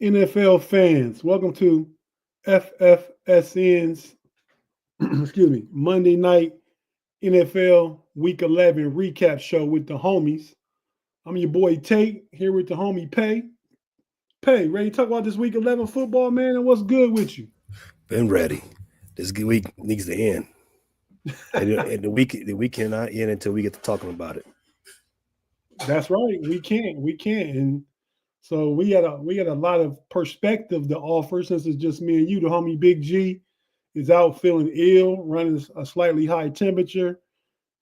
NFL fans, welcome to FFSN's excuse me, Monday night NFL Week 11 recap show with the homies. I'm your boy Tate here with the homie Pay. Pay, ready to talk about this Week 11 football, man, and what's good with you? Been ready. This week needs to end, and the week cannot end until we get to talking about it. That's right, we can't, and so we got a lot of perspective to offer since it's just me and you. The homie Big G is out feeling ill, running a slightly high temperature.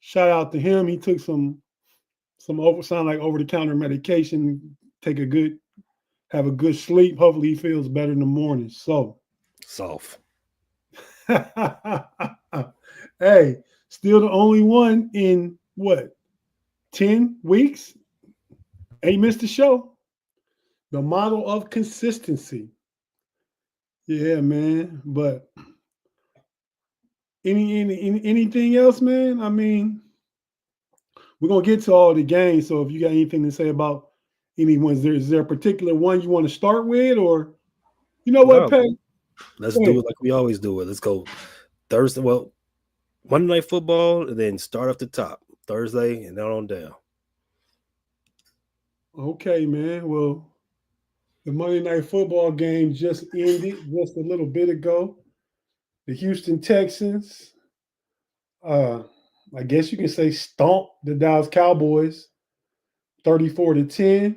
Shout out to him. He took some sound like over the counter medication. Take a good have a good sleep. Hopefully he feels better in the morning. So Soft. hey, still the only one in what 10 weeks? Ain't missed the show. The model of consistency. Yeah, man. But anything else, man? I mean, we're gonna get to all the games. So if you got anything to say about anyone, is there a particular one you want to start with, or you know what, No, Pay? let's Go do ahead. it like we always do it. Let's go Thursday. Well, Monday Night Football, and then start off the top Thursday and then on down. Okay, man. Well, the Monday Night Football game just ended just a little bit ago. The Houston Texans, uh, I guess you can say, stomped the Dallas Cowboys 34-10.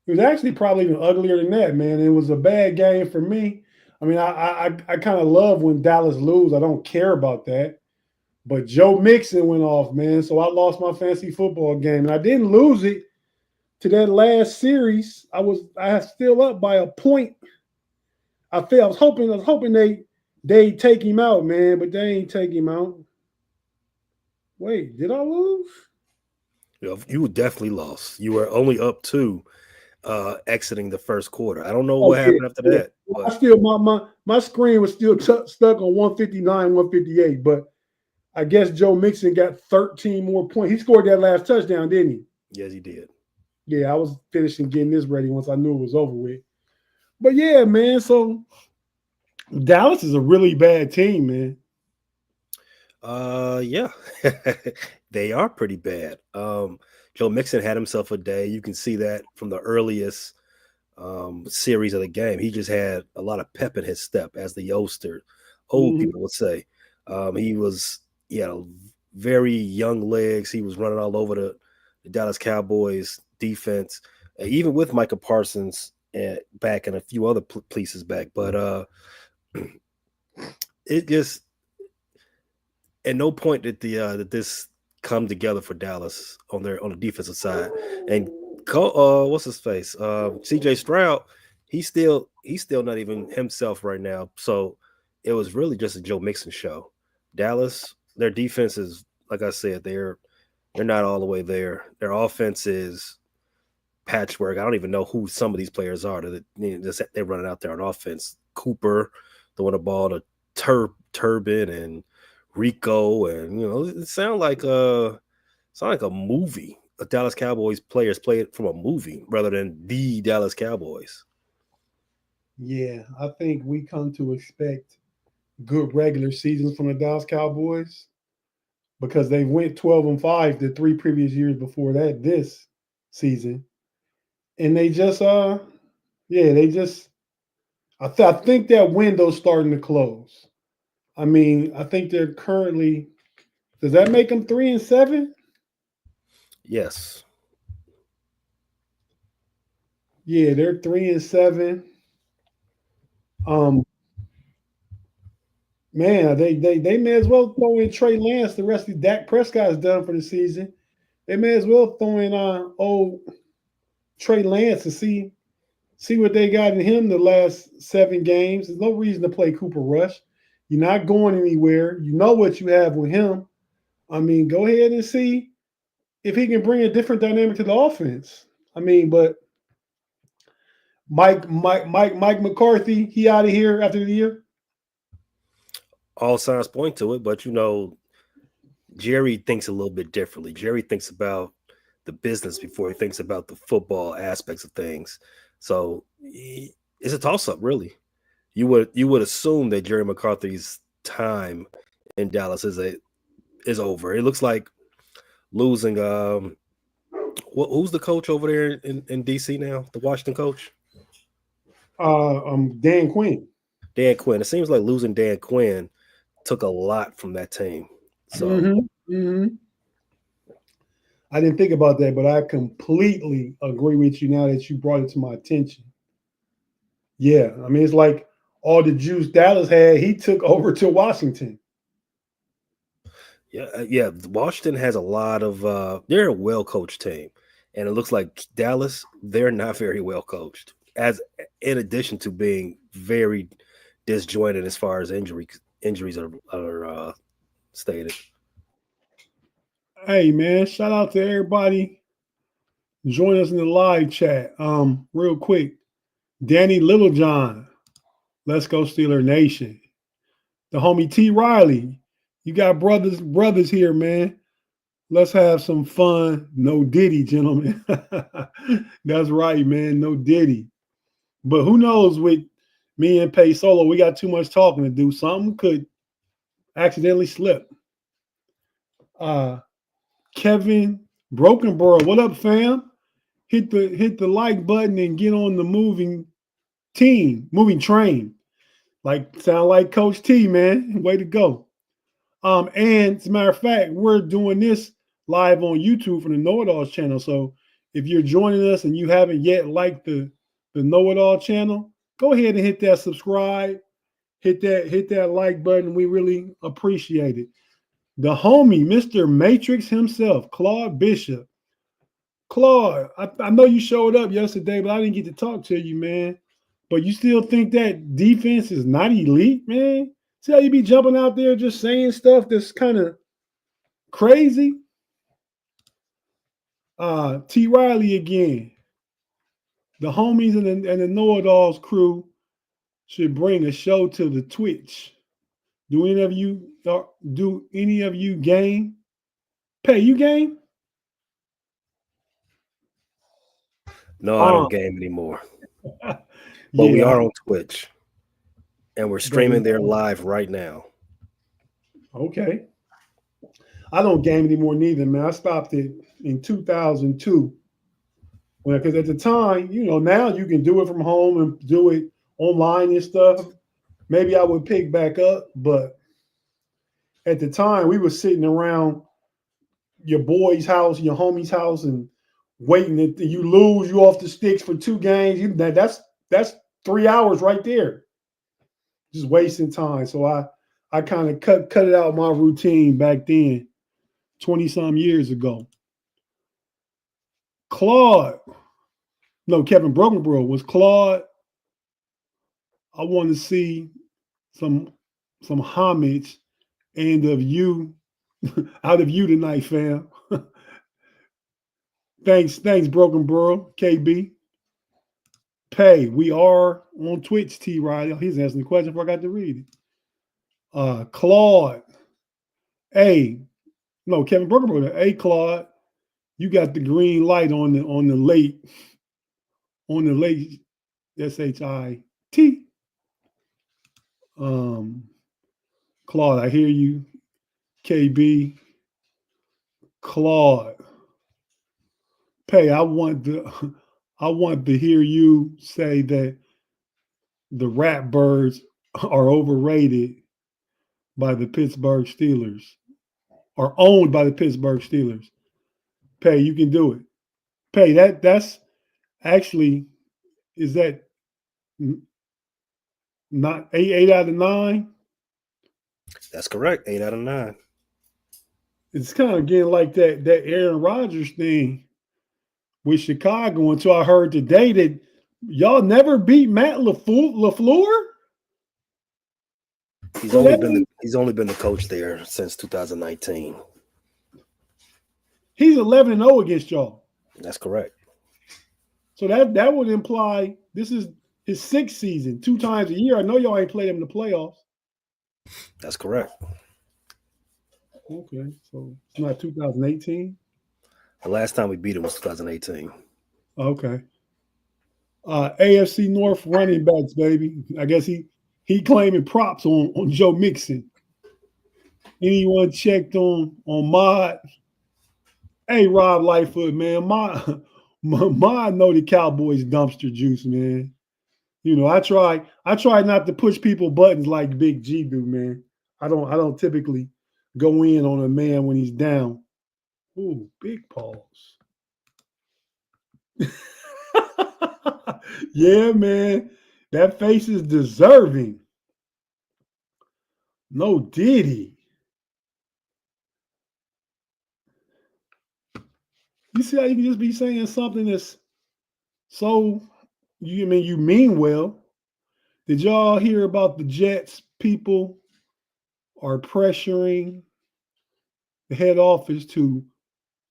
It was actually probably even uglier than that, man. It was a bad game for me. I mean, I kind of love when Dallas lose. I don't care about that. But Joe Mixon went off, man. So I lost my fantasy football game. And I didn't lose it to that last series. I was still up by a point. I was hoping they take him out, man, but they ain't take him out. Wait, did I lose? You definitely lost. You were only up two exiting the first quarter. I don't know Oh what yeah, happened after yeah. that, I but still my screen was still stuck on 159, 158, but I guess Joe Mixon got 13 more points. He scored that last touchdown, didn't he? yes, he did. Yeah, I was finishing getting this ready once I knew it was over with. But yeah, man. So Dallas is a really bad team, man. Yeah, they are pretty bad. Joe Mixon had himself a day. You can see that from the earliest series of the game. He just had a lot of pep in his step, as the old Mhm. people would say. He had very young legs. He was running all over the Dallas Cowboys defense, even with Micah Parsons back and a few other pieces back. But it just at no point did that this come together for Dallas on the defensive side. And what's his face? CJ Stroud, he's still not even himself right now. So it was really just a Joe Mixon show. Dallas, their defense is, like I said, they're not all the way there. Their offense is patchwork. I don't even know who some of these players are that they're running out there on offense. Cooper throwing the ball to Turbin and Rico, and it sound like a movie. A Dallas Cowboys players play it from a movie rather than the Dallas Cowboys. Yeah, I think we come to expect good regular seasons from the Dallas Cowboys because they went 12-5 the three previous years before that this season. And they just yeah, they just I think that window's starting to close. I mean, I think they're currently does that make them 3-7? Yes, Yeah, they're 3-7. Um Man, they may as well throw in Trey Lance. The rest of Dak Prescott is done for the season. They may as well throw in old Trey Lance and see what they got in him the last 7 games. There's no reason to play Cooper Rush. You're not going anywhere. You know what you have with him. I mean, go ahead and see if he can bring a different dynamic to the offense. I mean, but Mike McCarthy, he out of here after the year. all signs point to it, but Jerry thinks a little bit differently. Jerry thinks about the business before he thinks about the football aspects of things. So it's a toss up, really. You would assume that Jerry McCarthy's time in Dallas is over. It looks like losing. Who's the coach over there in DC now? The Washington coach, Dan Quinn. Dan Quinn. It seems like losing Dan Quinn took a lot from that team. So I didn't think about that, but I completely agree with you now that you brought it to my attention. Yeah, I mean, it's like all the juice Dallas had, he took over to Washington. yeah. Washington has a lot of. They're a well coached team, and it looks like Dallas. They're not very well coached. As in addition to being very disjointed as far as injuries are stated. Hey, man, shout out to everybody. Join us in the live chat. Real quick, Danny Littlejohn, let's go Steeler Nation. The homie T. Riley, you got brothers here, man. Let's have some fun. No Diddy, gentlemen. That's right, man. No Diddy. But who knows with me and Pay Solo, we got too much talking to do. Something could accidentally slip. Kevin Brokenborough, what up, fam? Hit the like button and get on the moving train. Like sound like Coach T, man. Way to go. And as a matter of fact, we're doing this live on YouTube from the Know It Alls channel. So if you're joining us and you haven't yet liked the Know It All channel, go ahead and hit that subscribe, hit that like button. We really appreciate it. The homie, Mr. Matrix himself, Claude Bishop. Claude, I know you showed up yesterday, but I didn't get to talk to you, man. But you still think that defense is not elite, man? See how you be jumping out there just saying stuff that's kind of crazy? T. Riley again. The homies and the Know-It-Alls crew should bring a show to the Twitch. Do any of you game? Pay you game? No, I don't game anymore. But we are on Twitch. And we're streaming there live right now. Okay. I don't game anymore neither, man. I stopped it in 2002. Because at the time, now you can do it from home and do it online and stuff. Maybe I would pick back up, but at the time we were sitting around your boy's house, your homie's house, and waiting that you lose, you off the sticks for 2 games. That's 3 hours right there. Just wasting time. So I kind of cut it out my routine back then, 20-some years ago. Kevin Brokenborough was Claude. I want to see some homage and of you out of you tonight, fam. Thanks, Brokenborough, KB. Pay, we are on Twitch, T. Riley. He's asking the question if I got to read it. Claude. Kevin Brokenborough. Hey, Claude, you got the green light on the late SHIT. Claude, I hear you. KB. Claude. Pay, I want to hear you say that the Rat Birds are overrated by the Pittsburgh Steelers, or owned by the Pittsburgh Steelers. Pay, you can do it. Pay, that's actually, is that not 8 out of 9? That's correct. 8 out of 9. It's kind of getting like that Aaron Rodgers thing with Chicago until I heard today that y'all never beat Matt LaFleur. He's only been the coach there since 2019. He's 11-0 against y'all. That's correct. So that would imply this is his 6th season, 2 times a year. I know y'all ain't played him in the playoffs. That's correct. Okay, so it's not 2018. The last time we beat him was 2018. Okay. AFC North running backs, baby. I guess he claiming props on Joe Mixon. Anyone checked on Mod? Hey, Rob Lightfoot, man. Mod know the Cowboys dumpster juice, man. You know, I try not to push people buttons like Big G do, man. I don't typically go in on a man when he's down. Ooh, big pause. Yeah, man. That face is deserving. No Diddy. You see how you can just be saying something that's so you mean well. Did y'all hear about the Jets people are pressuring the head office to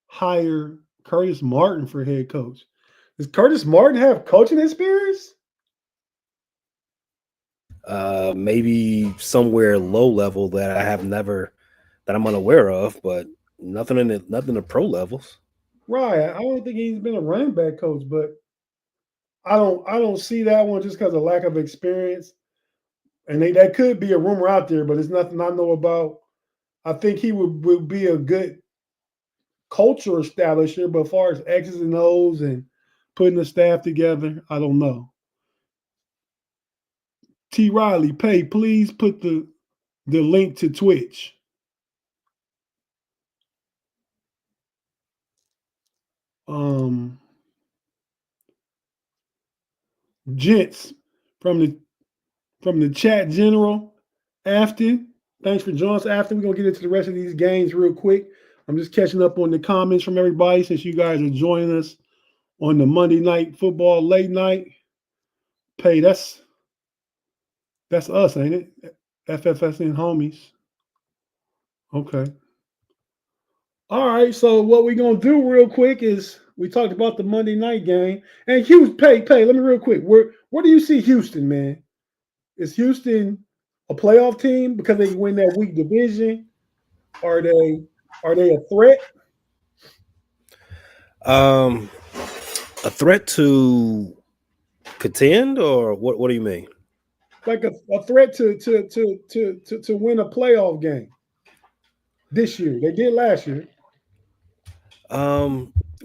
hire Curtis Martin for head coach? Does Curtis Martin have coaching experience? Maybe somewhere low level that I'm unaware of, but nothing in the pro levels. Right. I don't think he's been a running back coach, but I don't see that one just because of lack of experience. And that could be a rumor out there, but it's nothing I know about. I think he would be a good culture establisher, but as far as X's and O's and putting the staff together, I don't know. T. Riley, please put the link to Twitch. Gents from the chat general, Afton. Thanks for joining us, Afton. We're gonna get into the rest of these games real quick. I'm just catching up on the comments from everybody since you guys are joining us on the Monday Night Football late night. That's us, ain't it? FFSN homies. Okay. All right. So what we're gonna do real quick is we talked about the Monday night game and Houston. Let me real quick. Where do you see Houston, man? Is Houston a playoff team because they win that weak division? Are they a threat? A threat to contend, or what do you mean? Like a threat to win a playoff game this year. They did last year.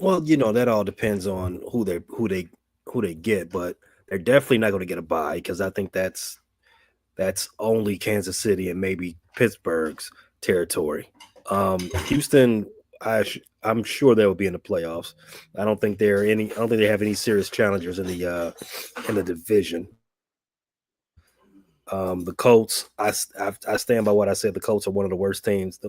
Well, that all depends on who they get, but they're definitely not going to get a bye because I think that's only Kansas City and maybe Pittsburgh's territory. Houston, I'm sure they will be in the playoffs. I don't think they have any serious challengers in the division. The Colts, I stand by what I said. The Colts are one of the worst teams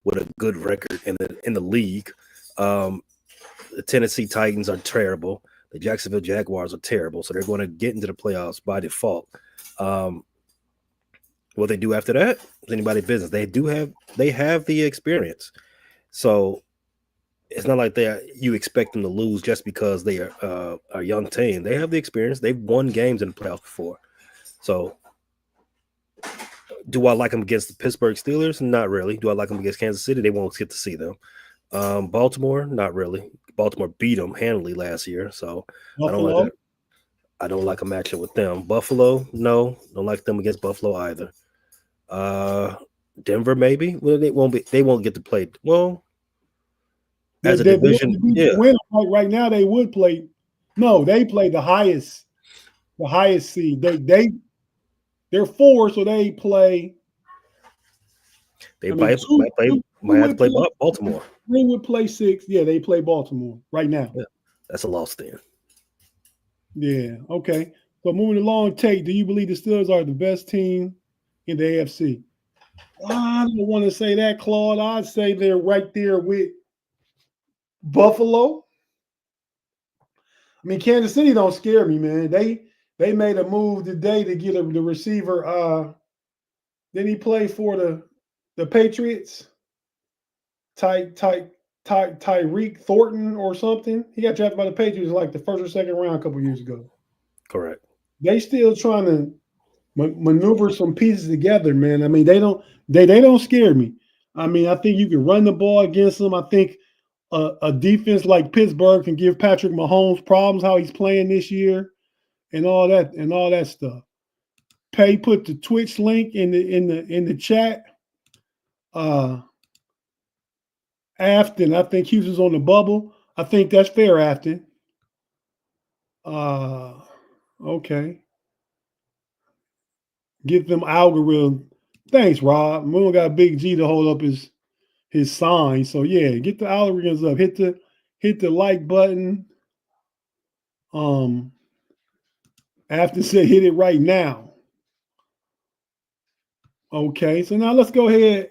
with a good record in the league. The Tennessee Titans are terrible. The Jacksonville Jaguars are terrible, so they're going to get into the playoffs by default. What they do after that is anybody's business. They have the experience, so it's not like you expect them to lose just because they are a young team. They have the experience. They've won games in the playoffs before. So, do I like them against the Pittsburgh Steelers? Not really. Do I like them against Kansas City? They won't get to see them. Baltimore, not really. Baltimore beat them handily last year, so Buffalo. I don't like a matchup with them. Buffalo, no, don't like them against Buffalo either. Denver, maybe. Well, they won't get to play. Well, as a division, yeah. Right now, they would play. No, they play the highest seed. They're 4, so they play. They might have to play Baltimore. They would play 6. Yeah, they play Baltimore right now. Yeah, that's a loss then. Yeah. Okay. So moving along, Tate, do you believe the Steelers are the best team in the AFC? I don't want to say that, Claude. I'd say they're right there with Buffalo. I mean, Kansas City don't scare me, man. They made a move today to get the receiver. Didn't he play for the Patriots? Tyreek Thornton or something. He got drafted by the Patriots like the first or second round a couple years ago. Correct. They still trying to maneuver some pieces together, man. I mean, they don't scare me. I mean, I think you can run the ball against them. I think a defense like Pittsburgh can give Patrick Mahomes problems how he's playing this year. and all that stuff. Pay put the Twitch link in the chat. Afton, I think Houston's on the bubble. I think that's fair, Afton. Okay. Get them algorithm. Thanks, Rob. Moon got Big G to hold up his sign. So yeah, get the algorithms up. Hit the like button. Afton said hit it right now. Okay, so now let's go ahead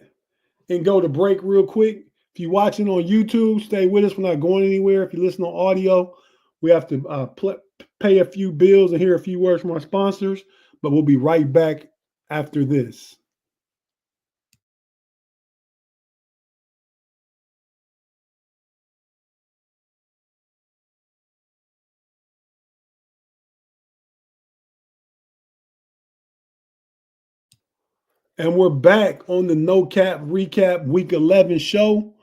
and go to break real quick. If you're watching on YouTube, stay with us. We're not going anywhere. If you listen on audio, we have to pay a few bills and hear a few words from our sponsors, but we'll be right back after this. And we're back on the No Cap Recap Week 11 show.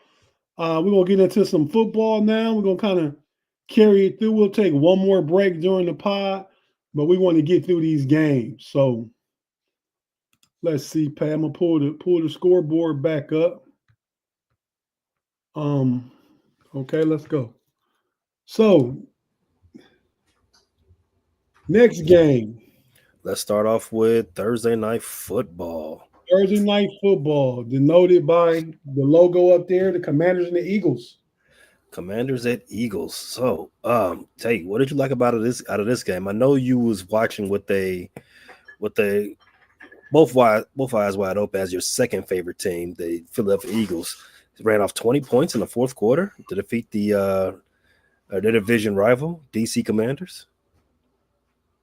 We're going to get into some football now. We're going to kind of carry it through. We'll take one more break during the pod, but we want to get through these games. So let's see, Pat. I'm going to pull the scoreboard back up. Okay, let's go. So, next game. Let's start off with Thursday Night Football. Thursday Night Football, denoted by the logo up there, the Commanders and the Eagles. Commanders at Eagles. So, Tate, what did you like about out of this game? I know you was watching with both eyes wide open as your second favorite team, the Philadelphia Eagles. Ran off 20 points in the fourth quarter to defeat their division rival, DC Commanders.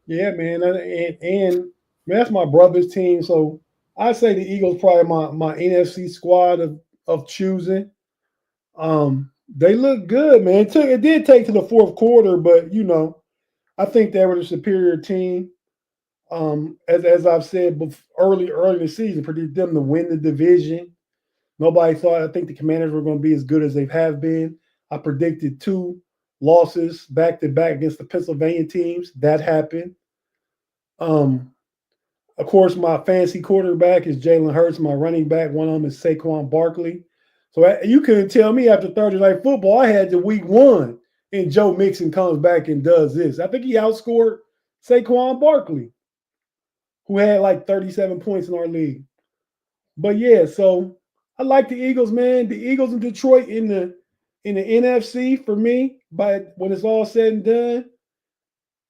Yeah, man, and that's my brother's team. So I say the Eagles probably my NFC squad of choosing. They look good, man. It did take to the fourth quarter, but I think they were the superior team. As I've said early in the season, predicted them to win the division. Nobody thought. I think the Commanders were going to be as good as they have been. I predicted 2 losses back to back against the Pennsylvania teams. That happened. Of course, my fantasy quarterback is Jalen Hurts. My running back, one of them is Saquon Barkley. So you couldn't tell me after Thursday Night Football, I had the week 1, and Joe Mixon comes back and does this. I think he outscored Saquon Barkley, who had like 37 points in our league. But yeah, so I like the Eagles, man. The Eagles in Detroit in the NFC for me, but when it's all said and done,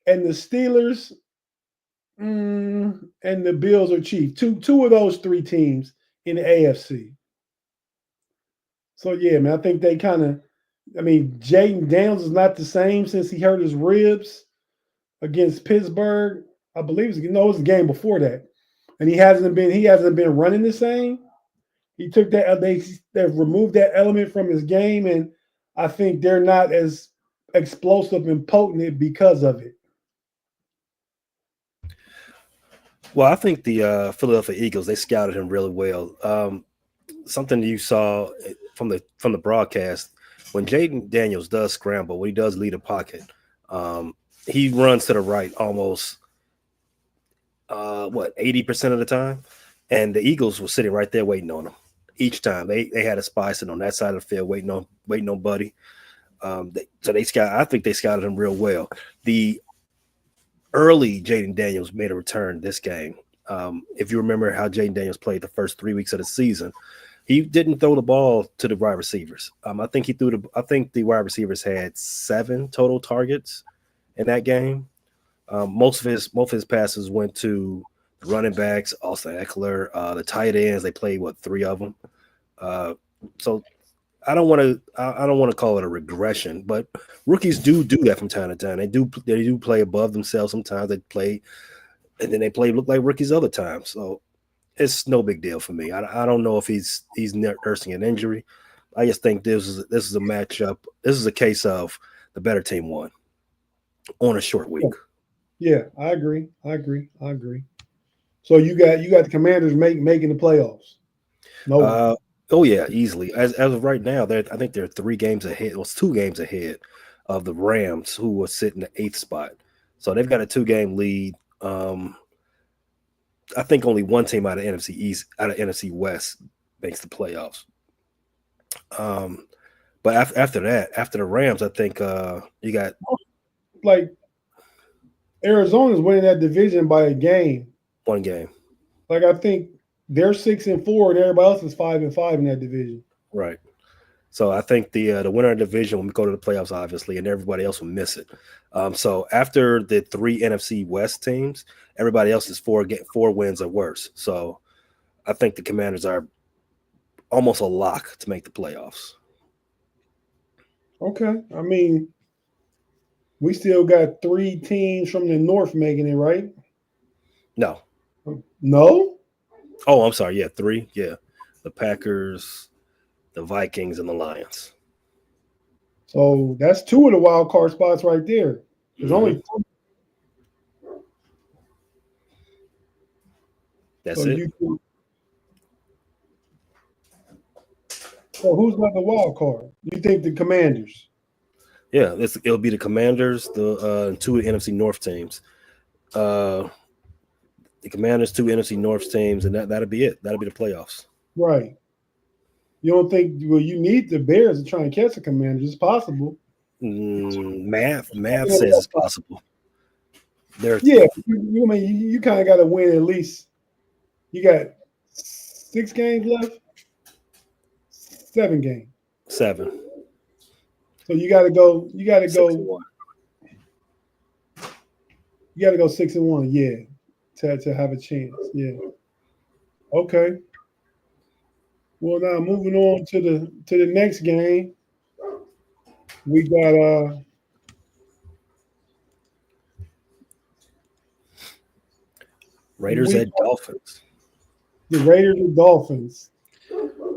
and the Steelers and the Bills are cheap. Two of those 3 teams in the AFC. So yeah, man, I think they kind of. Jaden Daniels is not the same since he hurt his ribs against Pittsburgh. I believe it was the game before that, and he hasn't been running the same. He took that. They've removed that element from his game, and I think they're not as explosive and potent because of it. Well, I think the Philadelphia Eagles, they scouted him really well. Something you saw from the broadcast, when Jaden Daniels does scramble, when he does lead a pocket, he runs to the right almost 80% of the time, and the Eagles were sitting right there waiting on him each time. They had a spy sitting on that side of the field waiting on Buddy. I think they scouted him real well. The early Jaden Daniels made a return this game. If you remember how Jaden Daniels played the first 3 weeks of the season, he didn't throw the ball to the wide receivers. I think the wide receivers had 7 total targets in that game. Most of his passes went to the running backs, Austin Eckler, the tight ends. They played 3 of them. So I don't want to call it a regression, but rookies do that from time to time. They do play above themselves sometimes. They play, and then they look like rookies other times. So it's no big deal for me. I don't know if he's nursing an injury. I just think this is a matchup. This is a case of the better team won on a short week. Yeah, I agree. So you got the Commanders making the playoffs. No. Oh yeah, easily. As of right now, I think they're 3 games ahead. Well, it's 2 games ahead of the Rams, who will sit in the 8th spot. So they've got a 2-game lead. I think only one team out of NFC West makes the playoffs. But after that, after the Rams, I think you got like Arizona's winning that division by a game. 1 game. Like I think they're 6-4 and everybody else is 5-5 in that division. Right. So I think the winner of the division will go to the playoffs, obviously, and everybody else will miss it. So after the 3 NFC West teams, everybody else is 4 wins or worse. So I think the Commanders are almost a lock to make the playoffs. Okay. I mean, we still got 3 teams from the North making it, right? No. No? Oh, I'm sorry. Yeah, 3. Yeah. The Packers, the Vikings, and the Lions. So that's 2 of the wild card spots right there. There's only 2. That's so it. So who's got the wild card? You think the Commanders? Yeah, it'll be the Commanders, the 2 NFC North teams. The Commanders, 2 NFC North teams, and that'll be it. That'll be the playoffs. Right. You don't think? Well, you need the Bears to try and catch the Commanders. It's possible. Math says it's possible. Yeah, you kind of got to win at least. You got 6 games left. 7 games. 7. So you got to go. You got to go. 6-1. You got to go 6-1. Yeah, to have a chance. Yeah. Okay. Well, now moving on to the next game, we got Raiders at Dolphins. The Raiders and Dolphins.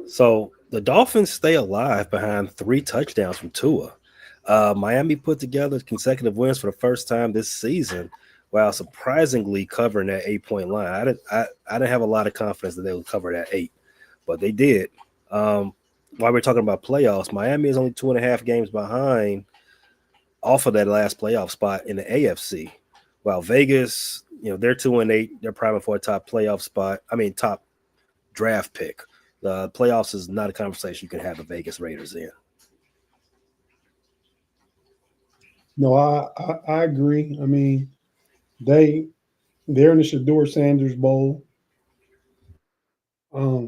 So the Dolphins stay alive behind 3 touchdowns from Tua. Miami put together consecutive wins for the first time this season, while surprisingly covering that 8-point line. I didn't have a lot of confidence that they would cover that 8, but they did. While we're talking about playoffs, Miami is only 2.5 games behind off of that last playoff spot in the AFC, while Vegas, they're 2-8. They're priming for a top playoff spot. Top draft pick. The playoffs is not a conversation you can have the Vegas Raiders in. No, I agree. They're in the Shador Sanders Bowl. Yeah,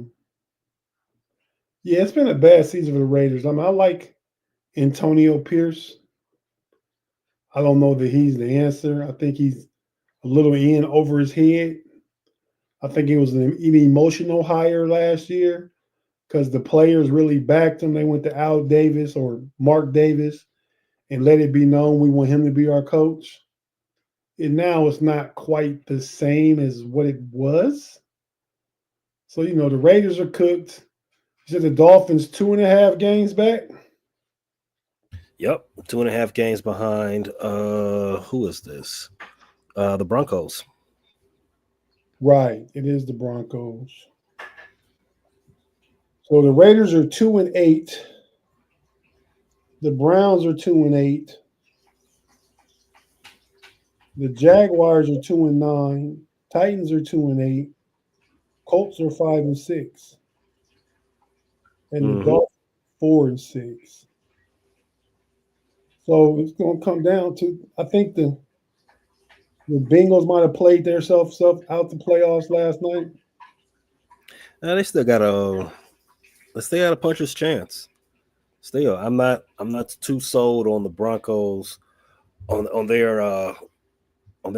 it's been a bad season for the Raiders. I like Antonio Pierce. I don't know that he's the answer. I think he's a little in over his head. I think it was an emotional hire last year because the players really backed him. They went to Al Davis or Mark Davis and let it be known we want him to be our coach. And now it's not quite the same as what it was. So, the Raiders are cooked. You said the Dolphins 2.5 games back? Yep, 2.5 games behind. Who is this? The Broncos. Right, it is the Broncos. So the Raiders are 2-8. The Browns are 2-8. The Jaguars are 2-9. Titans are 2-8. Colts are 5-6. And the Dolphins 4-6. So it's going to come down to, I think the Bengals might have played themselves out the playoffs last night. They still got a puncher's chance. Still, I'm not too sold on the Broncos on their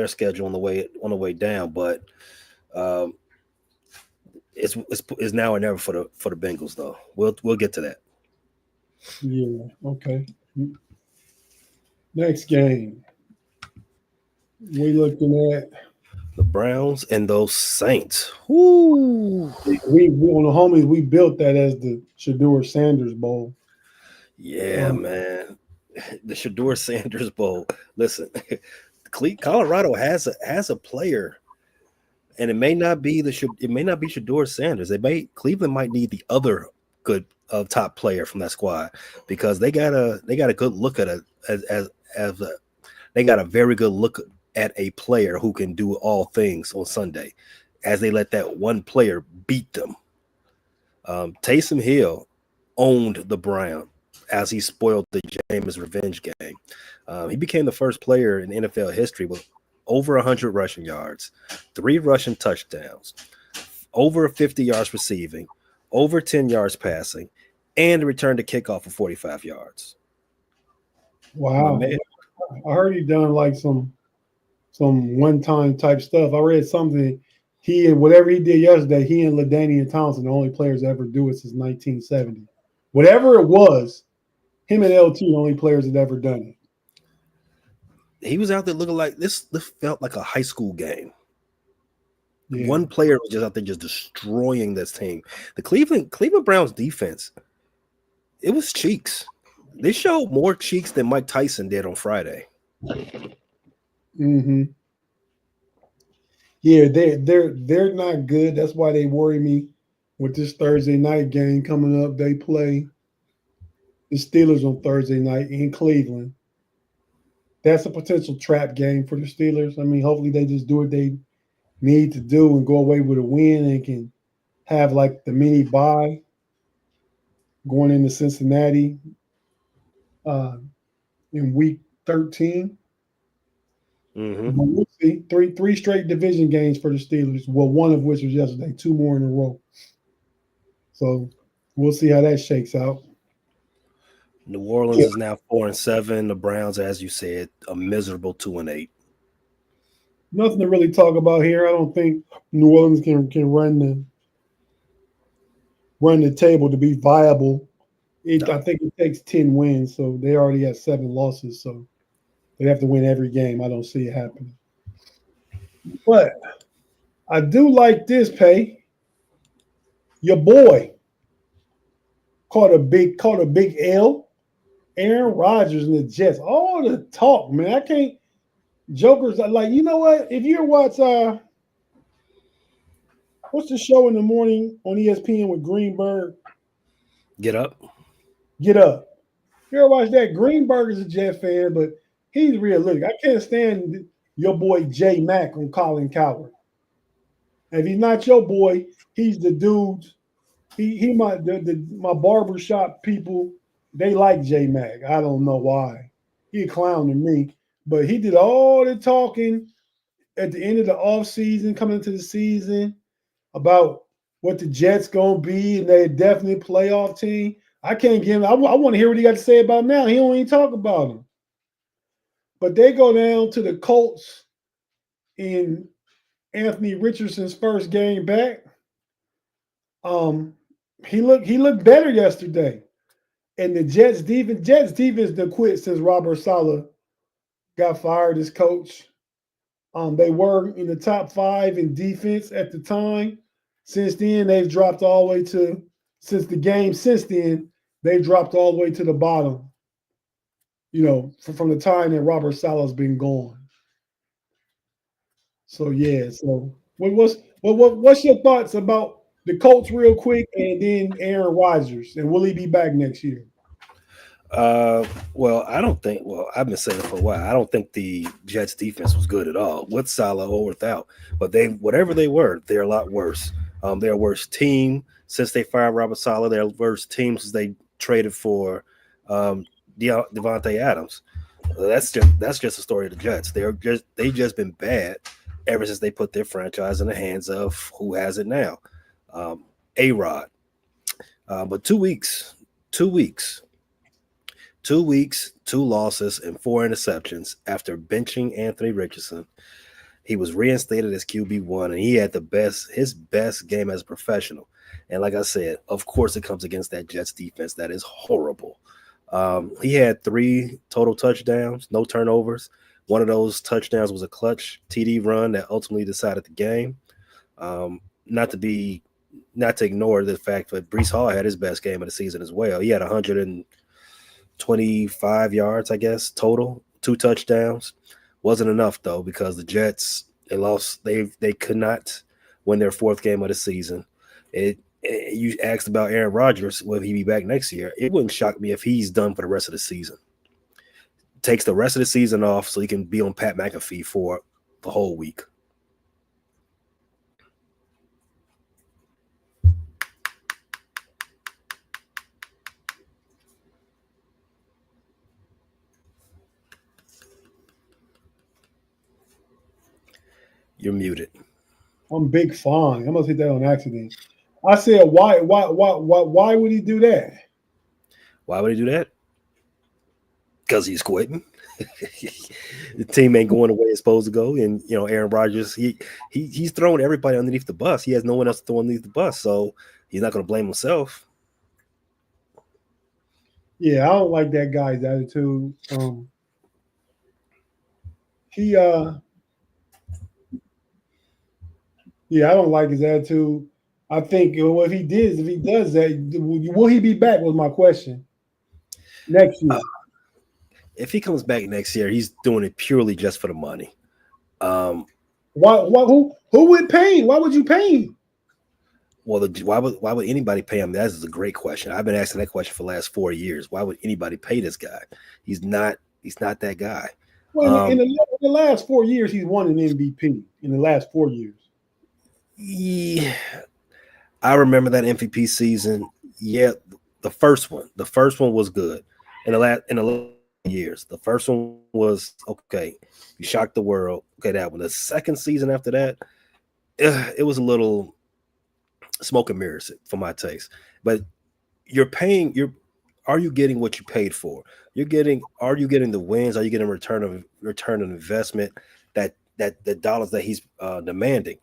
schedule on the way down, but it's now or never for the Bengals though. We'll get to that. Yeah. Okay. Next game. We looking at the Browns and those Saints. Woo! We on the Homies, we built that as the Shador Sanders Bowl. Yeah, man. The Shador Sanders Bowl. Listen, Colorado has a player, and it may not be Shador Sanders. Cleveland might need the other good top player from that squad because they got a good look at it they got a very good look at a player who can do all things on Sunday, as they let that one player beat them. Taysom Hill owned the Brown as he spoiled the Jameis revenge game. He became the first player in NFL history with over 100 rushing yards, 3 rushing touchdowns, over 50 yards receiving, over 10 yards passing, and returned a kickoff for 45 yards. My Wow. man, I heard he done like some one-time type stuff. I read something. He and whatever he did yesterday, he and LaDainian Thompson, the only players to ever do it since 1970. Whatever it was, him and LT, the only players that ever done it. he was out there looking like this felt like a high school game. Yeah. One player was just out there just destroying this team. The Cleveland Browns defense, it was cheeks. They showed more cheeks than Mike Tyson did on Friday. Mm-hmm. Yeah, they're not good. That's why they worry me with this Thursday night game coming up. They play the Steelers on Thursday night in Cleveland. That's a potential trap game for the Steelers. I mean, hopefully they just do what they need to do and go away with a win and can have like the mini bye going into Cincinnati in week 13. Mm-hmm. But we'll see. Three straight division games for the Steelers. Well, one of which was yesterday, 2 more in a row. So we'll see how that shakes out. New Orleans is now 4-7. The Browns, as you said, a miserable 2-8. Nothing to really talk about here. I don't think New Orleans can run the table to be viable. I think it takes 10 wins, so they already have 7 losses. So they have to win every game. I don't see it happening. But I do like this, Pay. Your boy caught a big L. Aaron Rodgers and the Jets. All the talk, man. I can't. Jokers are like, you know what? If you watch what's the show in the morning on ESPN with Greenberg? Get up. Get up. You ever watch that? Greenberg is a Jet fan, but he's realistic. I can't stand your boy J Mac on Colin Cowherd. If he's not your boy, he's the dude. He my barbershop people, they like J Mac. I don't know why. He a clown to me. But he did all the talking at the end of the offseason, coming into the season, about what the Jets gonna be, and they're definitely a playoff team. I can't give him. I want to hear what he got to say about now. He don't even talk about them. But they go down to the Colts in Anthony Richardson's first game back. He looked better yesterday. And the Jets defense done quit since Robert Saleh got fired as coach. They were in the top 5 in defense at the time. Since then, they've dropped all the way to since then, they've dropped all the way to the bottom. You know, from the time that Robert Saleh's been gone. So yeah. So what's your thoughts about the Colts real quick, and then Aaron Rodgers, and will he be back next year? Well, I don't think. Well, I've been saying it for a while. I don't think the Jets' defense was good at all, with Salah or without. But whatever they were, they're a lot worse. They're a worse team since they fired Robert Saleh. They're a worse team since they traded for Devontae Adams. That's just the story of the Jets. They've just been bad ever since they put their franchise in the hands of who has it now, A-Rod. But 2 weeks. 2 weeks, 2 losses, and 4 interceptions after benching Anthony Richardson. He was reinstated as QB1, and he had his best game as a professional. And like I said, of course it comes against that Jets defense that is horrible. He had 3 total touchdowns, no turnovers. One of those touchdowns was a clutch TD run that ultimately decided the game. Not to ignore the fact that Breece Hall had his best game of the season as well. He had 125 yards, I guess, total, 2 touchdowns. Wasn't enough though, because the Jets, they lost. They could not win their 4th game of the season. You asked about Aaron Rodgers, will he be back next year? It wouldn't shock me if he's done for the rest of the season. takes the rest of the season off so he can be on Pat McAfee for the whole week. You're muted. I'm big fine. I must hit that on accident. I said, why would he do that? Why would he do that? Because he's quitting. The team ain't going the way it's supposed to go, and Aaron Rodgers, he's throwing everybody underneath the bus. He has no one else to throw underneath the bus, so he's not going to blame himself. Yeah, I don't like that guy's attitude. Yeah, I don't like his attitude. I think if he does that, will he be back? Was my question. Next year. If he comes back next year, he's doing it purely just for the money. Why? Who would pay him? Why would you pay him? Well, why would anybody pay him? That is a great question. I've been asking that question for the last 4 years. Why would anybody pay this guy? He's not that guy. Well, in the last 4 years, he's won an MVP. In the last 4 years. Yeah, I remember that MVP season. Yeah, the first one was good. In the last years, the first one was okay. You shocked the world. Okay, that one. The second season after that, it was a little smoke and mirrors for my taste. But are you getting what you paid for? Are you getting the wins? Are you getting return on investment that the dollars that he's demanding?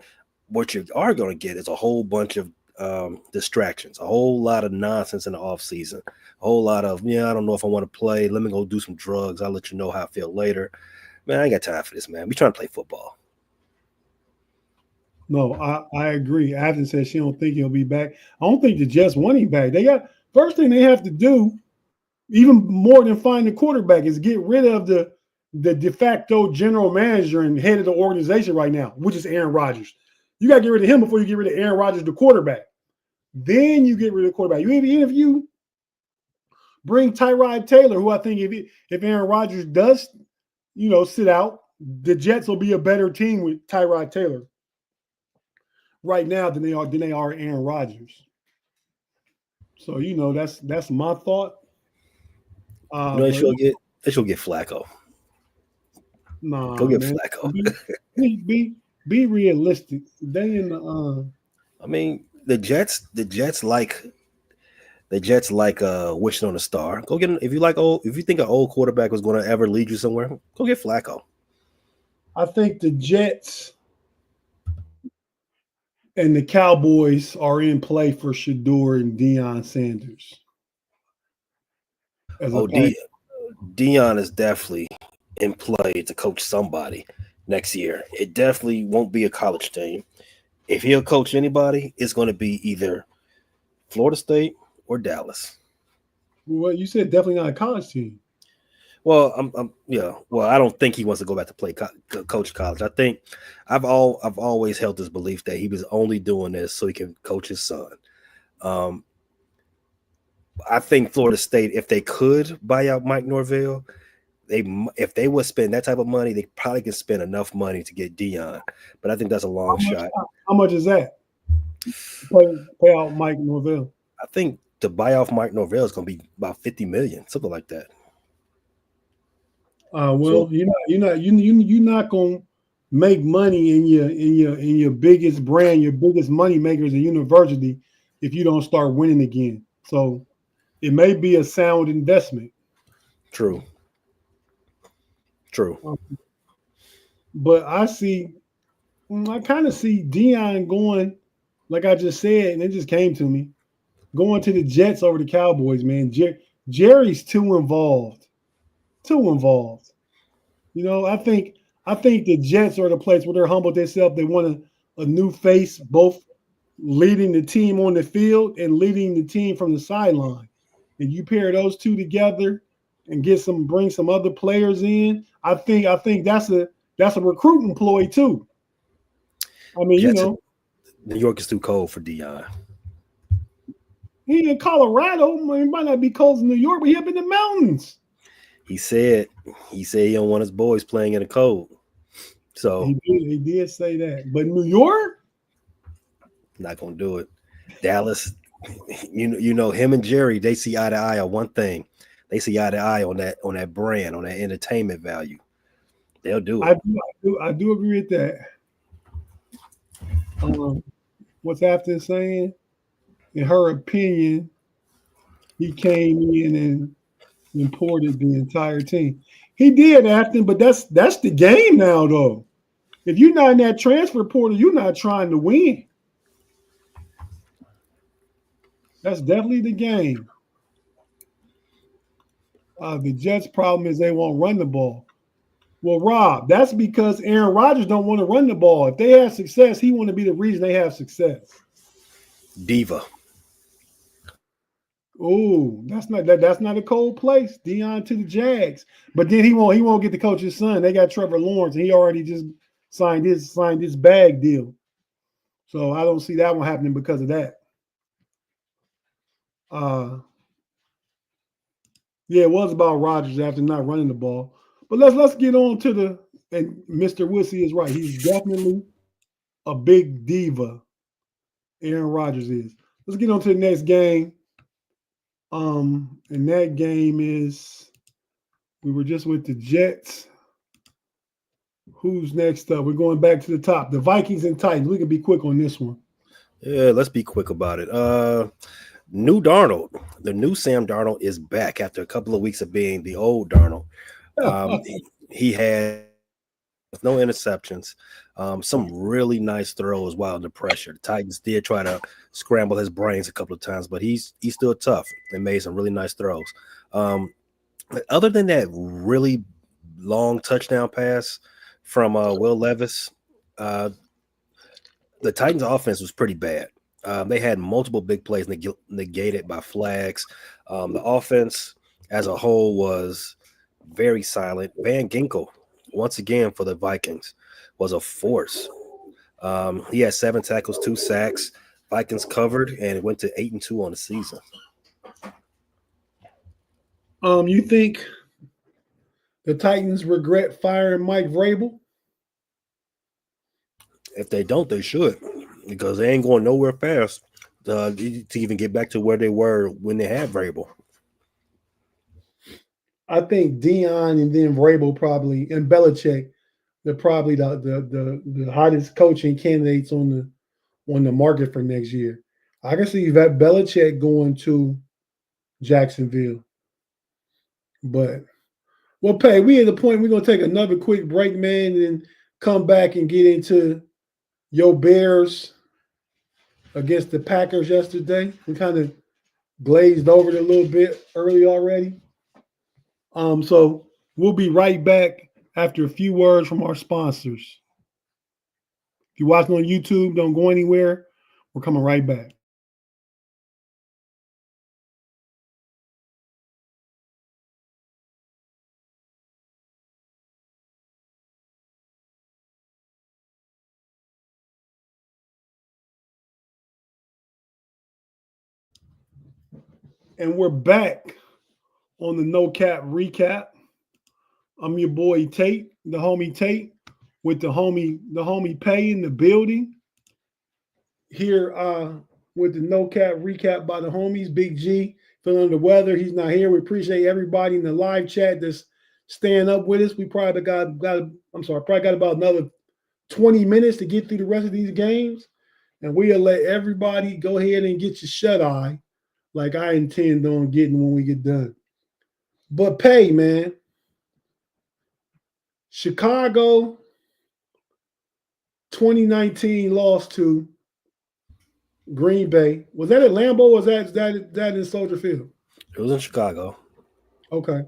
What you are going to get is a whole bunch of distractions, a whole lot of nonsense in the offseason, a whole lot of, I don't know if I want to play. Let me go do some drugs. I'll let you know how I feel later. Man, I ain't got time for this, man. We trying to play football. No, I agree. Athens said she don't think he'll be back. I don't think the Jets want him back. First thing they have to do, even more than find the quarterback, is get rid of the de facto general manager and head of the organization right now, which is Aaron Rodgers. You got to get rid of him before you get rid of Aaron Rodgers, the quarterback. Then you get rid of the quarterback. Even if you bring Tyrod Taylor, who I think if Aaron Rodgers does, sit out, the Jets will be a better team with Tyrod Taylor right now than they are Aaron Rodgers. So that's my thought. They should get Flacco. Nah, go get man. Flacco. Be realistic. They in the. I mean, the Jets like wishing on a star. Go get him if you think an old quarterback was going to ever lead you somewhere. Go get Flacco. I think the Jets and the Cowboys are in play for Shador and Deion Sanders. Deion is definitely in play to coach somebody next year. It definitely won't be a college team. If he'll coach anybody, it's going to be either Florida State or Dallas. Well, you said definitely not a college team. Well, I don't think he wants to go back to play coach college. I think I've always held this belief that he was only doing this so he can coach his son. I think Florida State, if they could buy out Mike Norvell, if they would spend that type of money, they probably could spend enough money to get Deion. But I think that's a long shot. How much is that? Pay out Mike Norvell. I think to buy off Mike Norvell is going to be about $50 million, something like that. Well, you're not going to make money in your biggest brand, your biggest money makers in university if you don't start winning again. So it may be a sound investment. True. But I kind of see Deion going, like I just said, and it just came to me, going to the Jets over the Cowboys, man. Jerry's too involved. I think the Jets are the place where they're humbled themselves. They want a new face, both leading the team on the field and leading the team from the sideline. And you pair those two together and bring some other players in. I think that's a recruiting ploy too. I mean, Jets, New York is too cold for Deion. He in Colorado. It might not be cold in New York, but he up in the mountains. He said he don't want his boys playing in the cold. So He did say that. But New York? Not gonna do it. Dallas, you know him and Jerry, they see eye to eye on one thing. They see eye to eye on that brand, on that entertainment value. They'll do it. I do agree with that. What's Afton saying? In her opinion, he came in and imported the entire team. He did, Afton, but that's the game now, though. If you're not in that transfer portal, you're not trying to win. That's definitely the game. The Jets' problem is they won't run the ball. Well, Rob, that's because Aaron Rodgers don't want to run the ball. If they have success, he want to be the reason they have success. Diva. Oh, that's not a cold place. Dion to the Jags, but then he won't get to coach his son. They got Trevor Lawrence, and he already just signed his bag deal. So I don't see that one happening because of that. Yeah, it was about Rodgers after not running the ball. But let's get on to the, and Mr. Wissy is right. He's definitely a big diva. Aaron Rodgers is. Let's get on to the next game. And that game is, we were just with the Jets. Who's next up? We're going back to the top. The Vikings and Titans. We can be quick on this one. Yeah, let's be quick about it. New Darnold, the new Sam Darnold is back after a couple of weeks of being the old Darnold. He had no interceptions, some really nice throws while under pressure. The Titans did try to scramble his brains a couple of times, but he's still tough and made some really nice throws. Other than that really long touchdown pass from Will Levis, the Titans' offense was pretty bad. They had multiple big plays negated by flags. The offense as a whole was very silent. Van Ginkel, once again for the Vikings, was a force. He had 7 tackles, 2 sacks. Vikings covered and went to 8-2 on the season. You think the Titans regret firing Mike Vrabel? If they don't, they should, because they ain't going nowhere fast to even get back to where they were when they had Vrabel. I think Dion and then Vrabel probably, and Belichick, they're probably the hottest coaching candidates on the market for next year. I can see that Belichick going to Jacksonville. But well, Pay, we at the point we're gonna take another quick break, man, and then come back and get into your Bears against the Packers yesterday. We kind of glazed over it a little bit early already. So we'll be right back after a few words from our sponsors. If you're watching on YouTube, don't go anywhere. We're coming right back. And we're back on the No Cap Recap. I'm your boy Tate, the homie Tate, with the homie Pay in the building. Here with the No Cap Recap by the homies. Big G feeling under the weather. He's not here. We appreciate everybody in the live chat that's staying up with us. We probably got about another 20 minutes to get through the rest of these games. And we'll let everybody go ahead and get your shut eye like I intend on getting when we get done. But Pay, man. Chicago 2019 lost to Green Bay. Was that at Lambeau or was that in Soldier Field? It was in Chicago. Okay.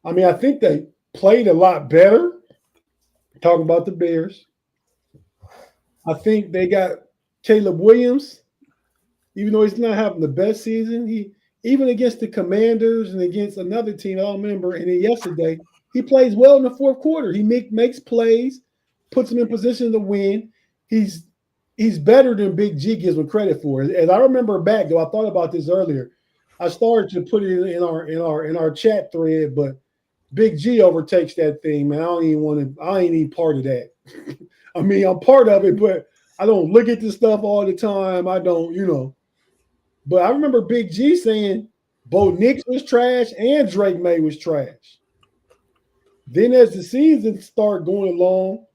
I mean, I think they played a lot better. Talking about the Bears. I think they got Caleb Williams, even though he's not having the best season. He even against the Commanders and against another team, I don't remember. And then yesterday, he plays well in the fourth quarter. He makes plays, puts him in position to win. He's better than Big G gives him credit for. As I remember back, though, I thought about this earlier. I started to put it in our chat thread, but Big G overtakes that thing, man, I ain't even part of that. I mean, I'm part of it, but I don't look at this stuff all the time. I don't, But I remember Big G saying Bo Nix was trash and Drake May was trash. Then as the season started going along,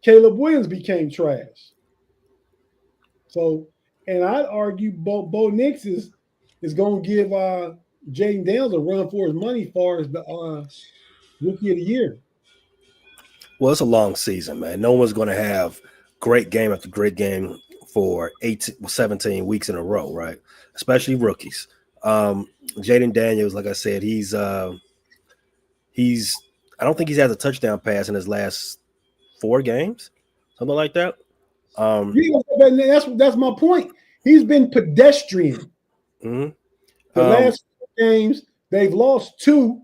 Caleb Williams became trash. So, and I'd argue Bo Nix is going to give Jaden Daniels a run for his money as far as the rookie of the year. Well, it's a long season, man. No one's going to have great game after great game for 17 weeks in a row, right? Especially rookies. Jaden Daniels, like I said, he's I don't think he's had a touchdown pass in his last 4 games, something like that. That's my point. He's been pedestrian. Mm-hmm. The last 4 games, they've lost 2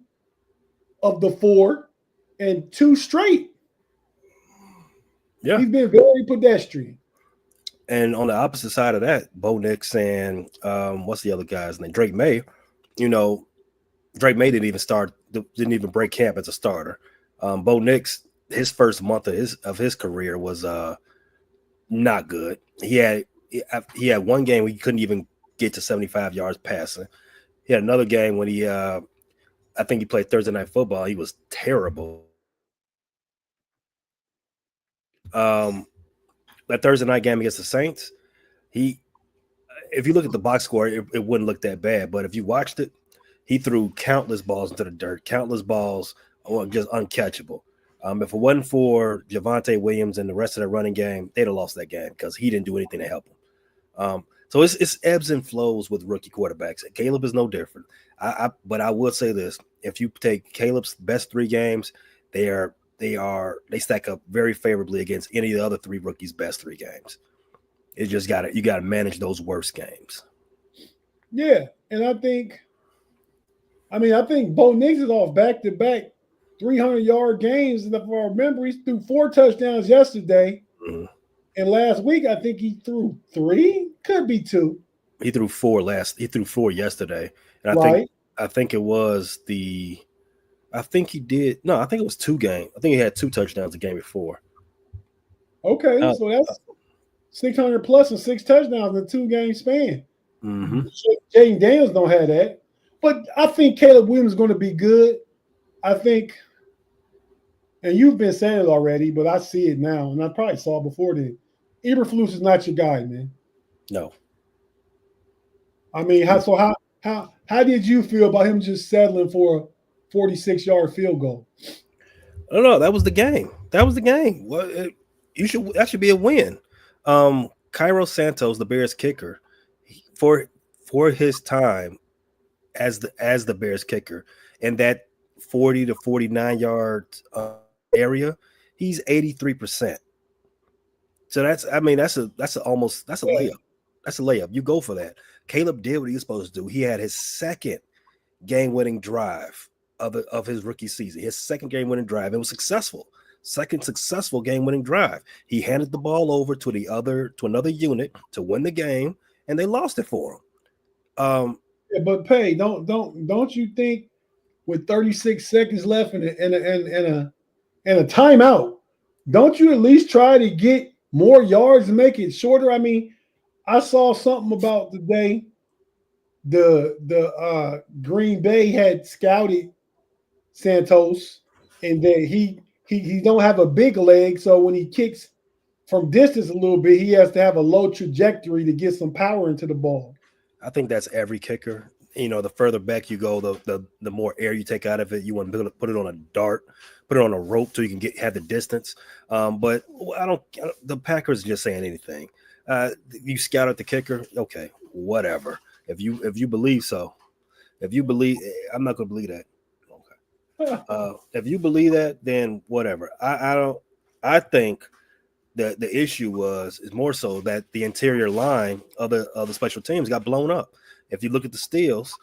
of the 4 and 2 straight. Yeah. He's been very pedestrian. And on the opposite side of that, Bo Nix and what's the other guy's name? Drake May. Drake May didn't even break camp as a starter. Bo Nix, his first month of his career was not good. He had 1 game where he couldn't even get to 75 yards passing. He had another game when I think he played Thursday Night Football. He was terrible. That Thursday night game against the Saints, if you look at the box score, it wouldn't look that bad. But if you watched it, he threw countless balls into the dirt. Countless balls were just uncatchable. If it wasn't for Javonte Williams and the rest of the running game, they'd have lost that game because he didn't do anything to help them. So it's ebbs and flows with rookie quarterbacks. Caleb is no different. But I would say this: if you take Caleb's best 3 games, they stack up very favorably against any of the other 3 rookies' best 3 games. It's just you got to manage those worst games. Yeah, and I think Bo Nix is off back-to-back 300-yard games. And if I remember, he threw 4 touchdowns yesterday. Mm-hmm. And last week, I think he threw 3, could be 2. He threw 4 yesterday. And I think it was I think he did. No, I think it was 2 games. I think he had 2 touchdowns the game before. Okay, so that's 600 plus and 6 touchdowns in a 2-game span. Mm-hmm. Jaden Daniels don't have that. But I think Caleb Williams is going to be good. I think, and you've been saying it already, but I see it now, and I probably saw it before then. Eberflus is not your guy, man. No. I mean, how did you feel about him just settling for a 46-yard field goal? No, that was the game. Well, that should be a win. Cairo Santos, the Bears kicker, for his time as the Bears kicker in that 40 to 49 yard area, he's 83%. So that's a layup. That's a layup. You go for that. Caleb did what he was supposed to do. He had his second game-winning drive of his rookie season. His second game-winning drive. It was successful. Second successful game-winning drive. He handed the ball over to another unit to win the game, and they lost it for him. Yeah, but Pay, don't you think with 36 seconds left and a timeout, don't you at least try to get more yards and make it shorter? I mean, I saw something about today. The Green Bay had scouted Santos, and that he don't have a big leg, so when he kicks from distance a little bit, he has to have a low trajectory to get some power into the ball. I think that's every kicker. The further back you go, the more air you take out of it. You want to put it on a dart, put it on a rope so you can have the distance. But the Packers are just saying anything. You scout at the kicker, okay, whatever. If you believe so, I'm not going to believe that. Okay. If you believe that, then whatever. I think that the issue is more so that the interior line of the special teams got blown up. If you look at the steals,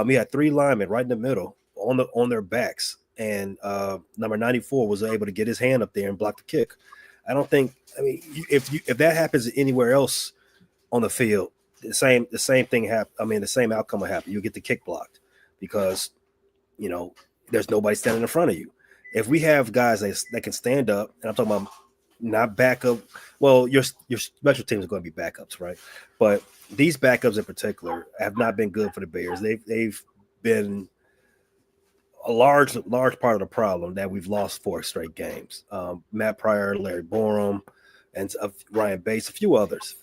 he had 3 linemen right in the middle on their backs, and number 94 was able to get his hand up there and block the kick. I don't think. I mean, if that happens anywhere else on the field, the same thing happen. I mean, the same outcome will happen. You get the kick blocked because there's nobody standing in front of you. If we have guys that can stand up, and I'm talking about not backup. Well, your special teams are going to be backups, right? But these backups in particular have not been good for the Bears. They've been a large part of the problem that we've lost 4 straight games. Matt Pryor, Larry Borum, and Ryan Bates, a few others,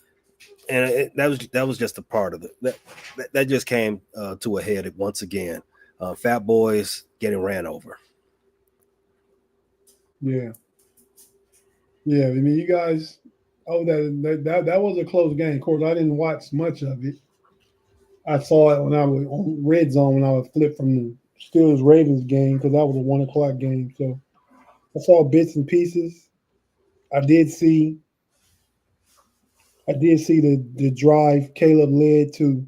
and that was just a part of it. That just came to a head once again. Fat boys getting ran over. Yeah. Yeah. I mean, you guys. Oh, that was a close game. Of course, I didn't watch much of it. I saw it when I was on Red Zone when I was flipped from the Steelers Ravens game because that was a 1 o'clock game. So I saw bits and pieces. I did see the drive Caleb led to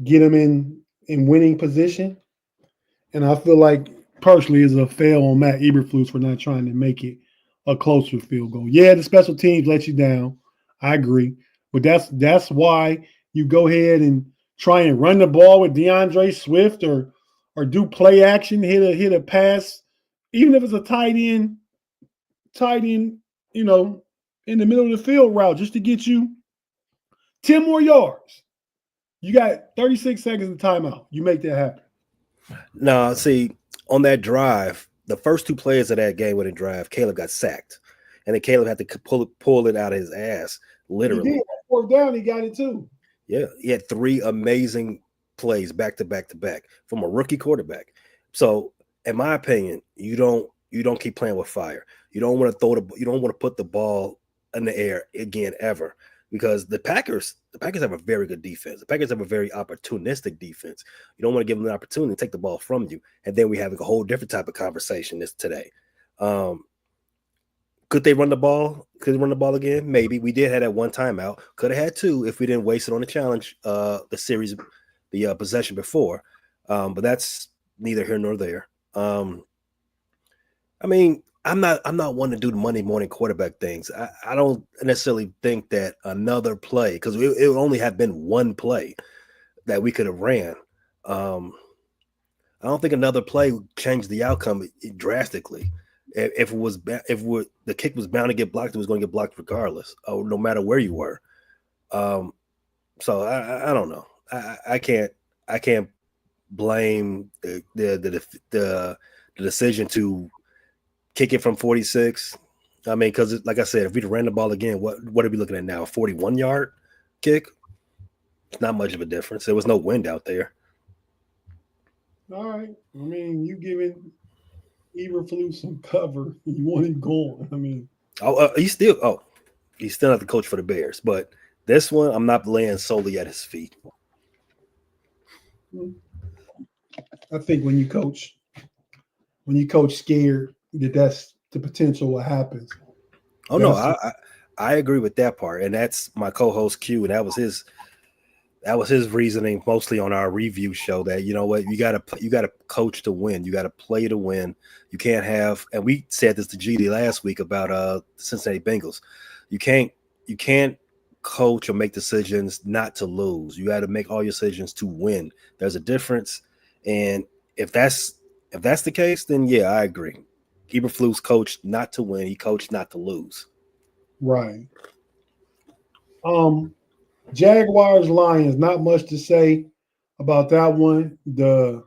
get him in winning position, and I feel like personally is a fail on Matt Eberflus for not trying to make it a closer field goal. Yeah, the special teams let you down. I agree, but that's why you go ahead and try and run the ball with DeAndre Swift or do play action, hit a pass, even if it's a tight end, you know, in the middle of the field route, just to get you 10 more yards. You got 36 seconds of timeout. You make that happen. No, see, on that drive, the first 2 plays of that game with a drive, Caleb got sacked. And then Caleb had to pull it out of his ass, literally. He did. 4th down, he got it too. Yeah, he had 3 amazing plays back to back to back from a rookie quarterback. So, in my opinion, you don't keep playing with fire. You don't want to put the ball in the air again ever, because the Packers have a very good defense. The Packers have a very opportunistic defense. You don't want to give them an opportunity to take the ball from you, and then we have a whole different type of conversation today. Could they run the ball? Could they run the ball again? Maybe. We did have that 1 timeout. Could have had 2 if we didn't waste it on the challenge, the series, the possession before. But that's neither here nor there. I mean, I'm not one to do the Monday morning quarterback things. I don't necessarily think that another play, because it would only have been 1 play that we could have ran. I don't think another play would change the outcome drastically. If the kick was bound to get blocked, it was going to get blocked regardless, no matter where you were. So I don't know. I can't blame the decision to kick it from 46. I mean, because like I said, if we'd ran the ball again, what are we looking at now? A 41-yard kick? It's not much of a difference. There was no wind out there. All right. I mean, you giving Eberflus some cover. You want him gone. I mean, he's still not the coach for the Bears, but this one I'm not laying solely at his feet. I think when you coach scared, that's the potential what happens. Oh no, I agree with that part, and that's my co-host Q, and that was his reasoning mostly on our review show, that you know what, you got to coach to win, you got to play to win. You can't have, and we said this to GD last week about the Cincinnati Bengals. You can't coach or make decisions not to lose. You got to make all your decisions to win. There's a difference, and if that's the case, then yeah, I agree. Eberflus coached not to win. He coached not to lose. Right. Jaguars Lions, not much to say about that one. The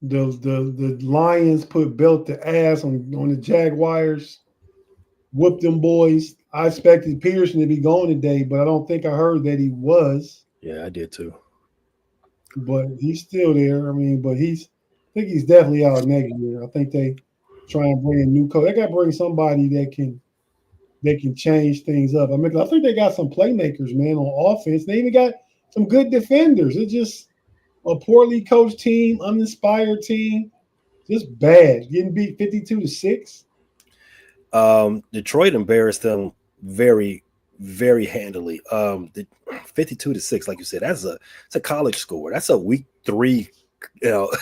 Lions put belt to ass on the Jaguars, whooped them boys. I expected Peterson to be gone today, but I don't think I heard that he was. Yeah, I did too. But he's still there. I mean, but I think he's definitely out next year. I think they try and bring a new coach. They got to bring somebody that can change things up. I mean, I think they got some playmakers, man, on offense. They even got some good defenders. It's just a poorly coached team, uninspired team, just bad. Getting beat 52-6. Detroit embarrassed them very, very handily. The 52-6, like you said, it's a college score. That's a week 3,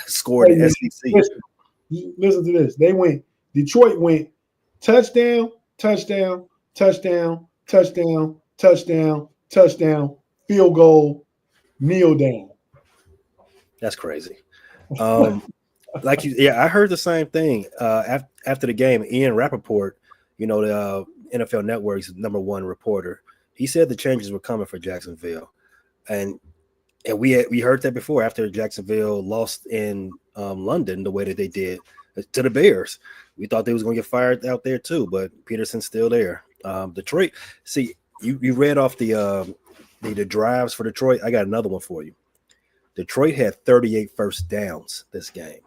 score in the SEC. Listen to this. Detroit went touchdown, touchdown, touchdown, touchdown, touchdown, touchdown, field goal, kneel down. That's crazy. Like I heard the same thing after the game. Ian Rappaport, the NFL Network's #1 reporter, he said the changes were coming for Jacksonville, and we heard that before after Jacksonville lost in London the way that they did to the Bears. We thought they was going to get fired out there too, but Peterson's still there. Detroit, see, you read off the drives for Detroit. I got another one for you. Detroit had 38 first downs this game.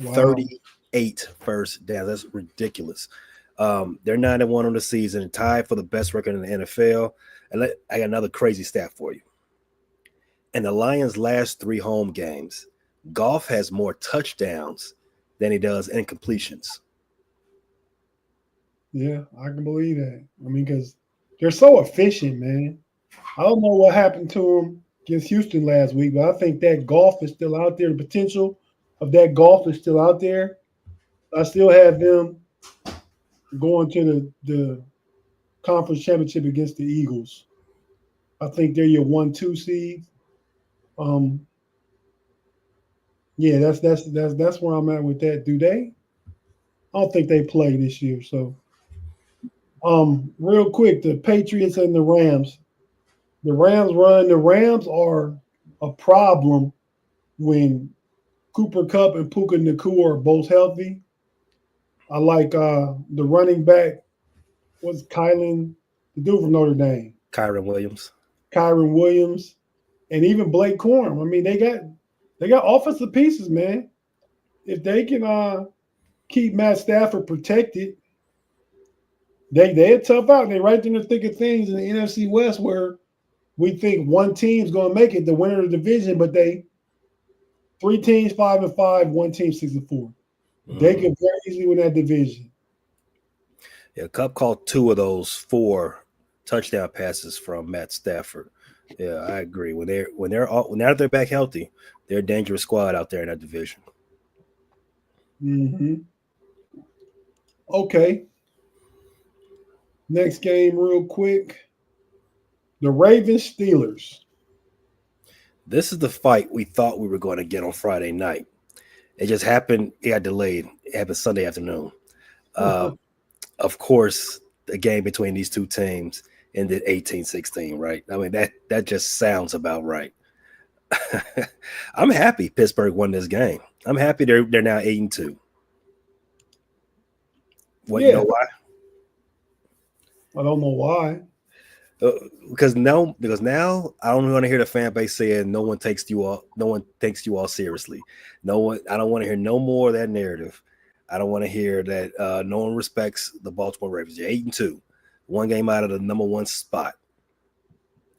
Wow. 38 first downs. That's ridiculous. They're 9-1 on the season, tied for the best record in the NFL. And I got another crazy stat for you. In the Lions' last 3 home games, Goff has more touchdowns than he does incompletions. Yeah, I can believe that. I mean, because they're so efficient, man. I don't know what happened to them against Houston last week, but I think that Goff is still out there. The potential of that Goff is still out there. I still have them going to the conference championship against the Eagles. I think they're your 1-2 seed. Yeah, that's where I'm at with that. Do they? I don't think they play this year. So, real quick, the Patriots and the Rams. The Rams are a problem when Cooper Kupp and Puka Nacua are both healthy. I like the running back. What's Kylan? The dude from Notre Dame. Kyron Williams. And even Blake Corum. I mean, they got offensive pieces, man. If they can keep Matt Stafford protected, they're tough out. They're right in the thick of things in the NFC West, where we think one team's going to make it, the winner of the division, but 3 teams 5-5, one team 6-4. They can very easily win that division. Yeah, Kupp caught 2 of those 4 touchdown passes from Matt Stafford. Yeah, I agree. When they're back healthy, they're a dangerous squad out there in that division. Mm-hmm. Okay. Next game, real quick. The Ravens Steelers. This is the fight we thought we were going to get on Friday night. It just happened. It got delayed. It happened Sunday afternoon. Of course, the game between these two teams ended 18-16, right? I mean, that just sounds about right. I'm happy Pittsburgh won this game. I'm happy they're now 8-2. What, you know why? I don't know why. Because now I don't want to hear the fan base saying no one takes you all seriously. I don't want to hear no more of that narrative. I don't want to hear that no one respects the Baltimore Ravens. You're 8-2, 1 game out of the #1 spot.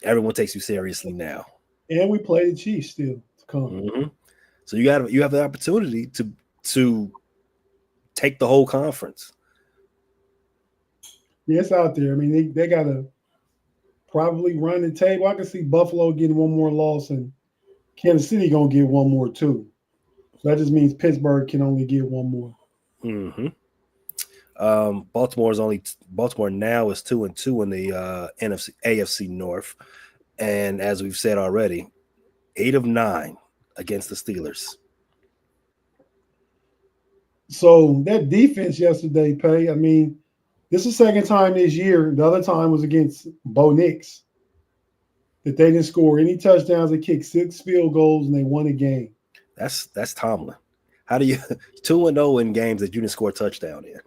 Everyone takes you seriously now. And we play the Chiefs still to come. Mm-hmm. So you have the opportunity to take the whole conference. Yeah, it's out there. I mean, they got to probably run the table. I can see Buffalo getting one more loss and Kansas City going to get one more too. So that just means Pittsburgh can only get one more. Mm-hmm. Baltimore now is 2-2 in the AFC North. And as we've said already, 8 of 9 against the Steelers. So that defense yesterday, Pay, I mean, this is the second time this year. The other time was against Bo Nix that they didn't score any touchdowns. They kicked 6 field goals and they won a game. That's Tomlin. How do you 2-0 in games that you didn't score a touchdown in?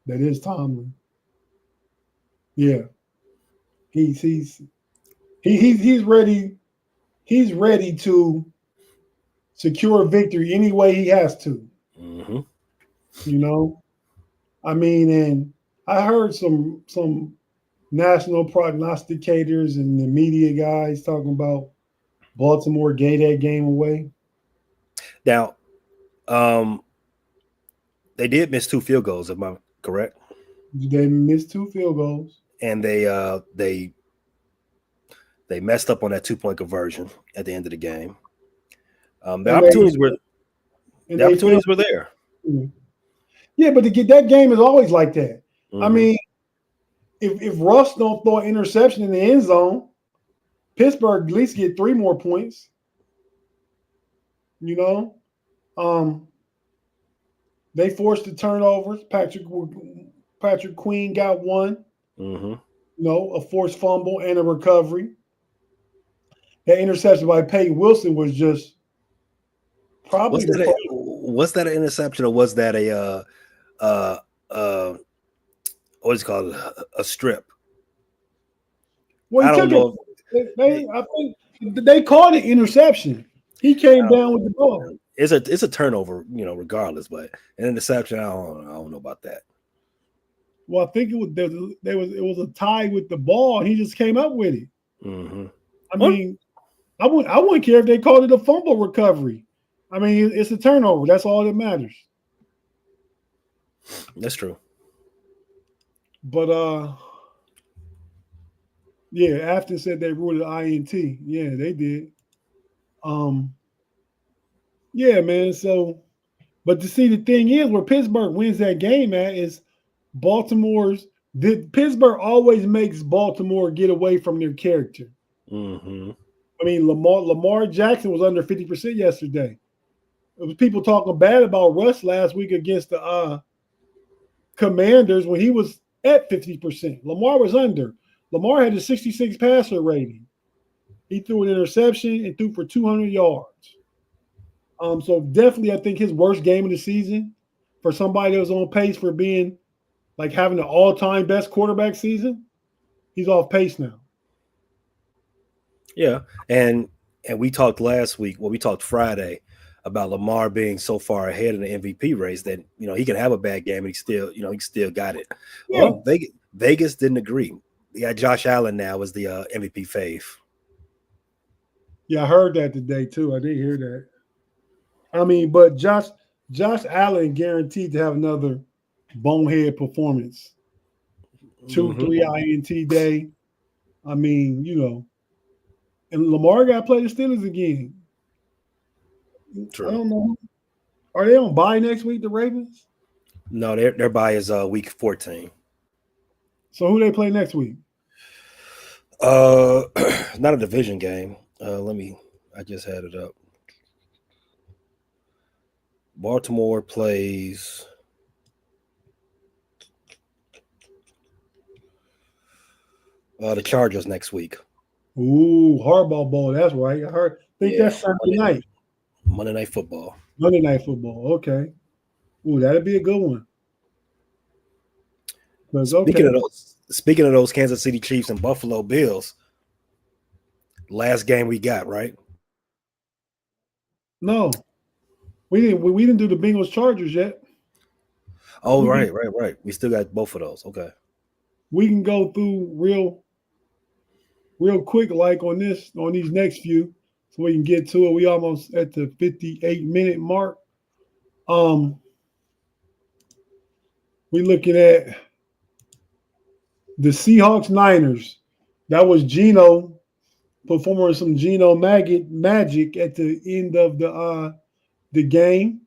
That is Tomlin. Yeah, he's ready. He's ready to secure a victory any way he has to. Mm-hmm. You know, I mean, and I heard some national prognosticators and the media guys talking about Baltimore gave that game away. Now, they did miss 2 field goals. Am I correct? They missed 2 field goals, and they messed up on that 2-point conversion at the end of the game. The opportunities were there. Yeah, but to get that game is always like that. Mm-hmm. I mean, if Russ don't throw an interception in the end zone, Pittsburgh at least get 3 more points. You know, um, they forced the turnovers. Patrick Queen got one. Mm-hmm. A forced fumble and a recovery. That interception by Peyton Wilson was just probably the first. Was that an interception or was that a uh uh what's it called, a strip? Well, he I don't took it. know. I think they called it interception. He came down with the ball. It's a turnover, regardless, but an interception, I don't know about that. Well, I think it was a tie with the ball, and he just came up with it. Mm-hmm. I mean, I wouldn't care if they called it a fumble recovery. I mean, it's a turnover. That's all that matters. That's true. But yeah, Afton said they ruled it INT. Yeah, they did. Um, yeah, man. So, but to see the thing is, where Pittsburgh wins that game at is Pittsburgh always makes Baltimore get away from their character. Mm-hmm. I mean, Lamar Jackson was under 50% yesterday. It was people talking bad about Russ last week against the Commanders when he was at 50%. Lamar was under. Lamar had a 66 passer rating. He threw an interception and threw for 200 yards. So definitely, I think his worst game of the season for somebody that was on pace for being like having an all-time best quarterback season. He's off pace now. Yeah, and we talked last week. Well, we talked Friday about Lamar being so far ahead in the MVP race that he can have a bad game and he still got it. Yeah. Well, Vegas didn't agree. Yeah, Josh Allen now is the MVP fave. Yeah, I heard that today too. I did hear that. I mean, but Josh Allen guaranteed to have another bonehead performance. 2-3 INT day. I mean, and Lamar got to play the Steelers again. True. I don't know. Are they on bye next week, the Ravens? No, their bye is week 14. So who they play next week? Not a division game. I just had it up. Baltimore plays the Chargers next week. Ooh, Harbaugh Bowl. That's right. I think that's Sunday night. Monday Night Football. Monday Night Football. Okay. Ooh, that'd be a good one. Speaking of those Kansas City Chiefs and Buffalo Bills, last game we got, right? No, we didn't do the Bengals Chargers yet. Oh, right. We still got both of those. Okay. We can go through real quick, like on these next few, so we can get to it. We almost at the 58-minute mark. We looking at the Seahawks Niners. That was Geno performing some Geno magic at the end of the game.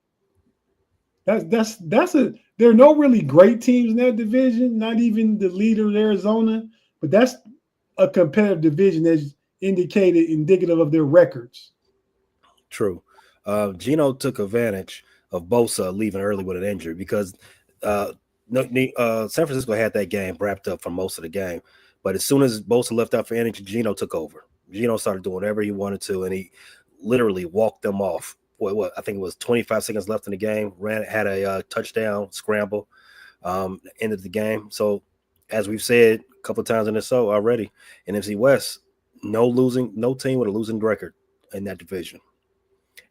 There are no really great teams in that division, not even the leader Arizona, but that's a competitive division that's indicative of their records. True. Geno took advantage of Bosa leaving early with an injury because San Francisco had that game wrapped up for most of the game. But as soon as Bosa left out for injury, Geno took over. Geno started doing whatever he wanted to, and he literally walked them off. I think it was 25 seconds left in the game. Had a touchdown scramble, ended the game. So, as we've said a couple of times in this show already, in NFC West, no team with a losing record in that division.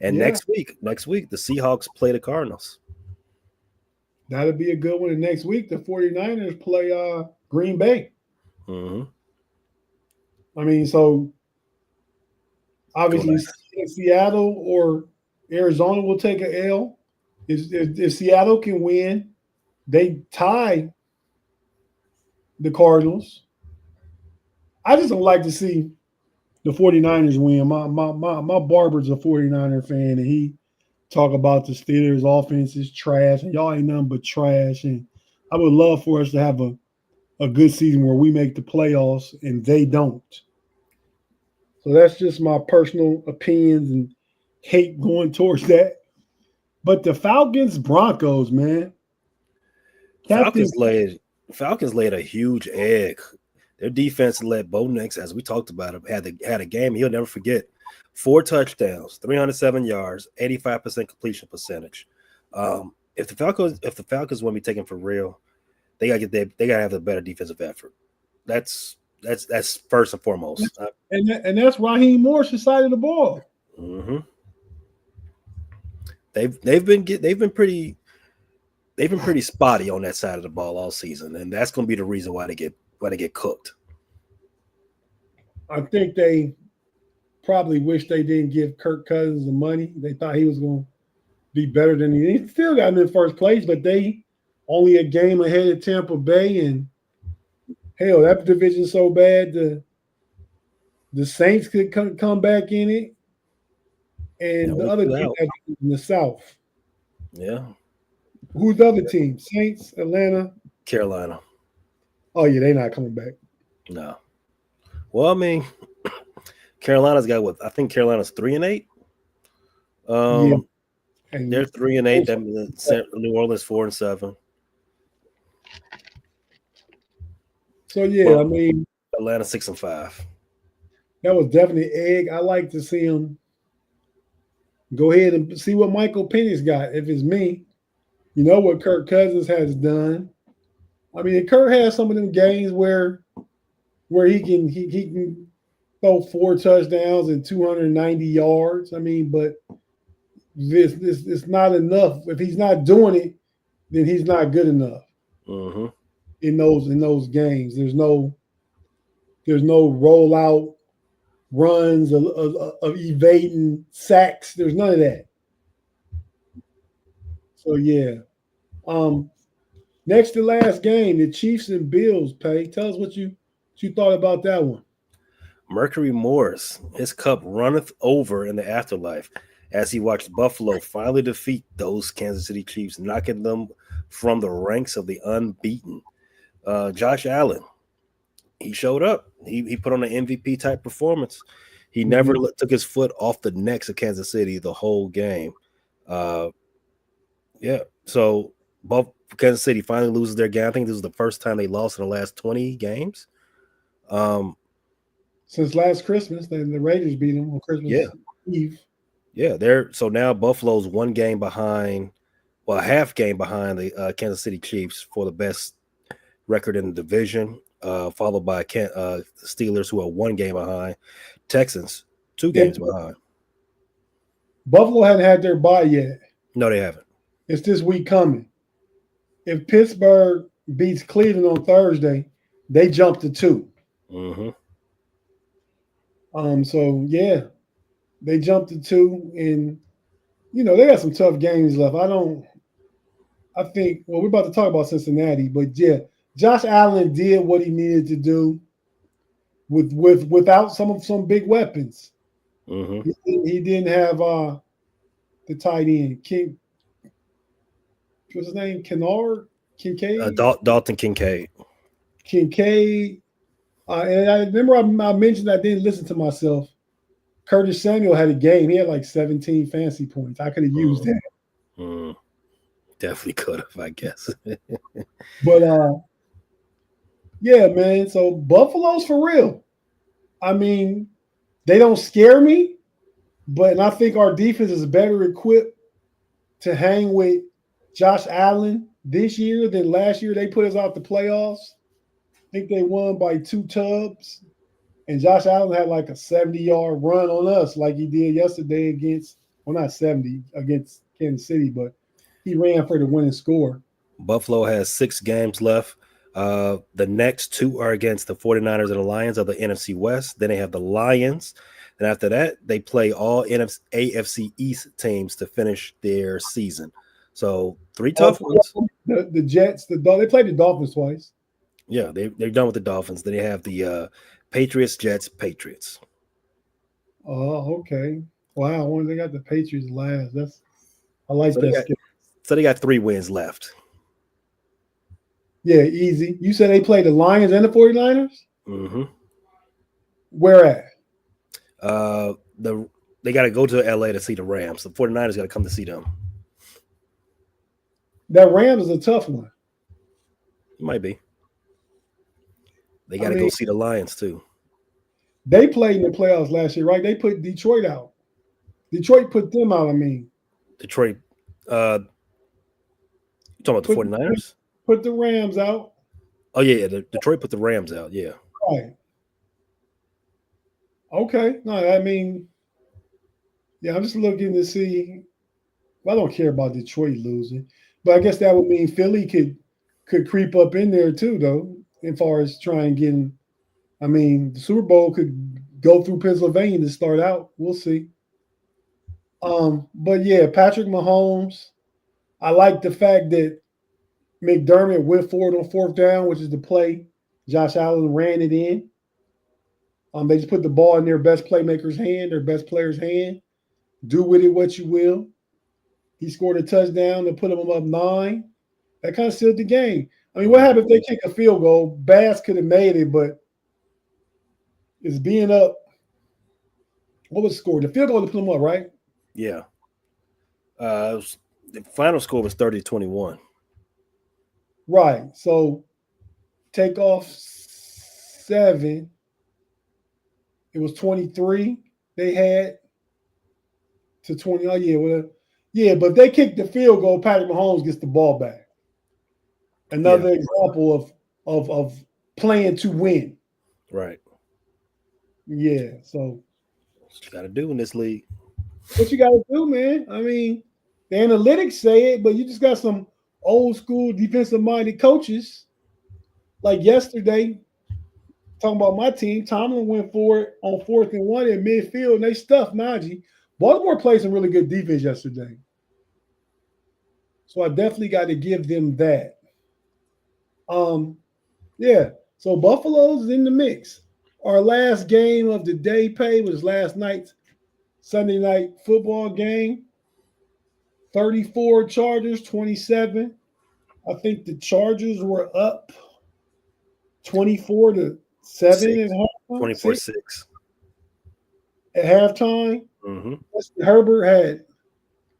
And next week, the Seahawks play the Cardinals. That'll be a good one. And next week, the 49ers play Green Bay. Mm-hmm. I mean, so obviously Seattle or Arizona will take an L. If Seattle can win, they tie the Cardinals. I just don't like to see the 49ers win. My barber's a 49er fan, and he talk about the Steelers' offense is trash, and y'all ain't nothing but trash. And I would love for us to have a good season where we make the playoffs and they don't. So that's just my personal opinions. And hate going towards that. But the Falcons, Broncos, man. Captain, Falcons laid Falcons laid a huge egg. Their defense led Bo Nix, as we talked about him, had a game he'll never forget. 4 touchdowns, 307 yards, 85% completion percentage. If the Falcons want to be taken for real, they gotta have a better defensive effort. That's first and foremost. and that's Raheem Morris's side of the ball. Mhm. They've been pretty spotty on that side of the ball all season, and that's going to be the reason why they get cooked. I think they probably wish they didn't give Kirk Cousins the money. They thought he was going to be better than he still got him in first place, but they only a game ahead of Tampa Bay, and hell, that division's so bad the Saints could come back in it, and the other team in the South. Yeah. Who's the other team? Saints, Atlanta, Carolina. Oh yeah, they're not coming back. No. Well, I mean, Carolina's got what? I think Carolina's 3-8. Yeah. And they're 3-8. That means New Orleans 4-7. So yeah, I mean, Atlanta 6-5. That was definitely egg. I like to see him go ahead and see what Michael Penix got. If it's me, you know what Kirk Cousins has done. I mean, Kirk has some of them games where he can throw 4 touchdowns and 290 yards. I mean, but this it's not enough. If he's not doing it, then he's not good enough. Mm-hmm. In those games, there's no rollout runs of evading sacks. There's none of that. So yeah. Next to last game, the Chiefs and Bills. Tell us what you thought about that one. Mercury Morris, his cup runneth over in the afterlife as he watched Buffalo finally defeat those Kansas City Chiefs, knocking them from the ranks of the unbeaten. Josh Allen, he showed up. He put on an MVP type performance. He never took his foot off the necks of Kansas City the whole game. Yeah, so Kansas City finally loses their game. I think this is the first time they lost in the last 20 games. Since last Christmas, the Raiders beat them on Christmas Eve. Yeah, so now Buffalo's 1 game behind, well, a half game behind the Kansas City Chiefs for the best record in the division, followed by Steelers, who are 1 game behind. Texans, 2 games behind. Buffalo hadn't had their bye yet. No, they haven't. It's this week coming. If Pittsburgh beats Cleveland on Thursday, they jump to 2. Mm-hmm. So yeah, they jumped to 2, and they got some tough games left. I think we're about to talk about Cincinnati, but yeah, Josh Allen did what he needed to do without some big weapons. Mm-hmm. He didn't have the tight end what's his name? Kincaid? Dalton Kincaid. And I remember I mentioned I didn't listen to myself. Curtis Samuel had a game. He had like 17 fantasy points. I could have used that. Definitely could have, I guess. But yeah, man. So Buffalo's for real. I mean, they don't scare me, and I think our defense is better equipped to hang with Josh Allen this year than last year. They put us out the playoffs. I think they won by 2 tubs, and Josh Allen had like a 70-yard run on us like he did yesterday not 70 against Kansas City, but he ran for the winning score. Buffalo has 6 games left. The next 2 are against the 49ers and the Lions of the NFC West. Then they have the Lions. And after that, they play all AFC East teams to finish their season. So 3 tough ones. The Jets, they played the Dolphins twice. Yeah, they're done with the Dolphins. Then they have the Patriots, Jets, Patriots. Oh, okay. Wow, they got the Patriots last. I like that. So they got 3 wins left. Yeah, easy. You said they played the Lions and the 49ers? Mm-hmm. Where at? They They got to go to LA to see the Rams. The 49ers got to come to see them. That Rams is a tough one. It might be. They got to go see the Lions too. They played in the playoffs last year, right? They put Detroit out. Detroit put them out. Detroit. You talking about the 49ers? Put the Rams out. Oh, yeah. Detroit put the Rams out. Yeah. Right. Okay. No, I'm just looking to see. Well, I don't care about Detroit losing, but I guess that would mean Philly could creep up in there too, though, as far as trying getting. The Super Bowl could go through Pennsylvania to start out. We'll see. But yeah, Patrick Mahomes. I like the fact that McDermott went forward on fourth down, which is the play. Josh Allen ran it in. They just put the ball in their best playmaker's hand, their best player's hand. Do with it what you will. He scored a touchdown to put them up 9. That kind of sealed the game. What happened if they kick a field goal? Bass could have made it, but it's being up. What was the score? The field goal to put them up, right? Yeah. The final score was 30-21. Right. So take off 7. It was 23 they had to 20. Oh, yeah. Well, yeah, but they kicked the field goal. Patrick Mahomes gets the ball back. Another example of playing to win. Right. Yeah. So what you got to do in this league. What you got to do, man? The analytics say it, but you just got some old school defensive-minded coaches. Like yesterday, talking about my team, Tomlin went for it on 4th and 1 in midfield, and they stuffed Najee. Baltimore played some really good defense yesterday. So I definitely got to give them that. Yeah. So Buffalo's in the mix. Our last game of the day was last night's Sunday night football game. 34 Chargers, 27. I think the Chargers were up 24-7 at halftime. 24-6. At halftime. Mm-hmm. Herbert had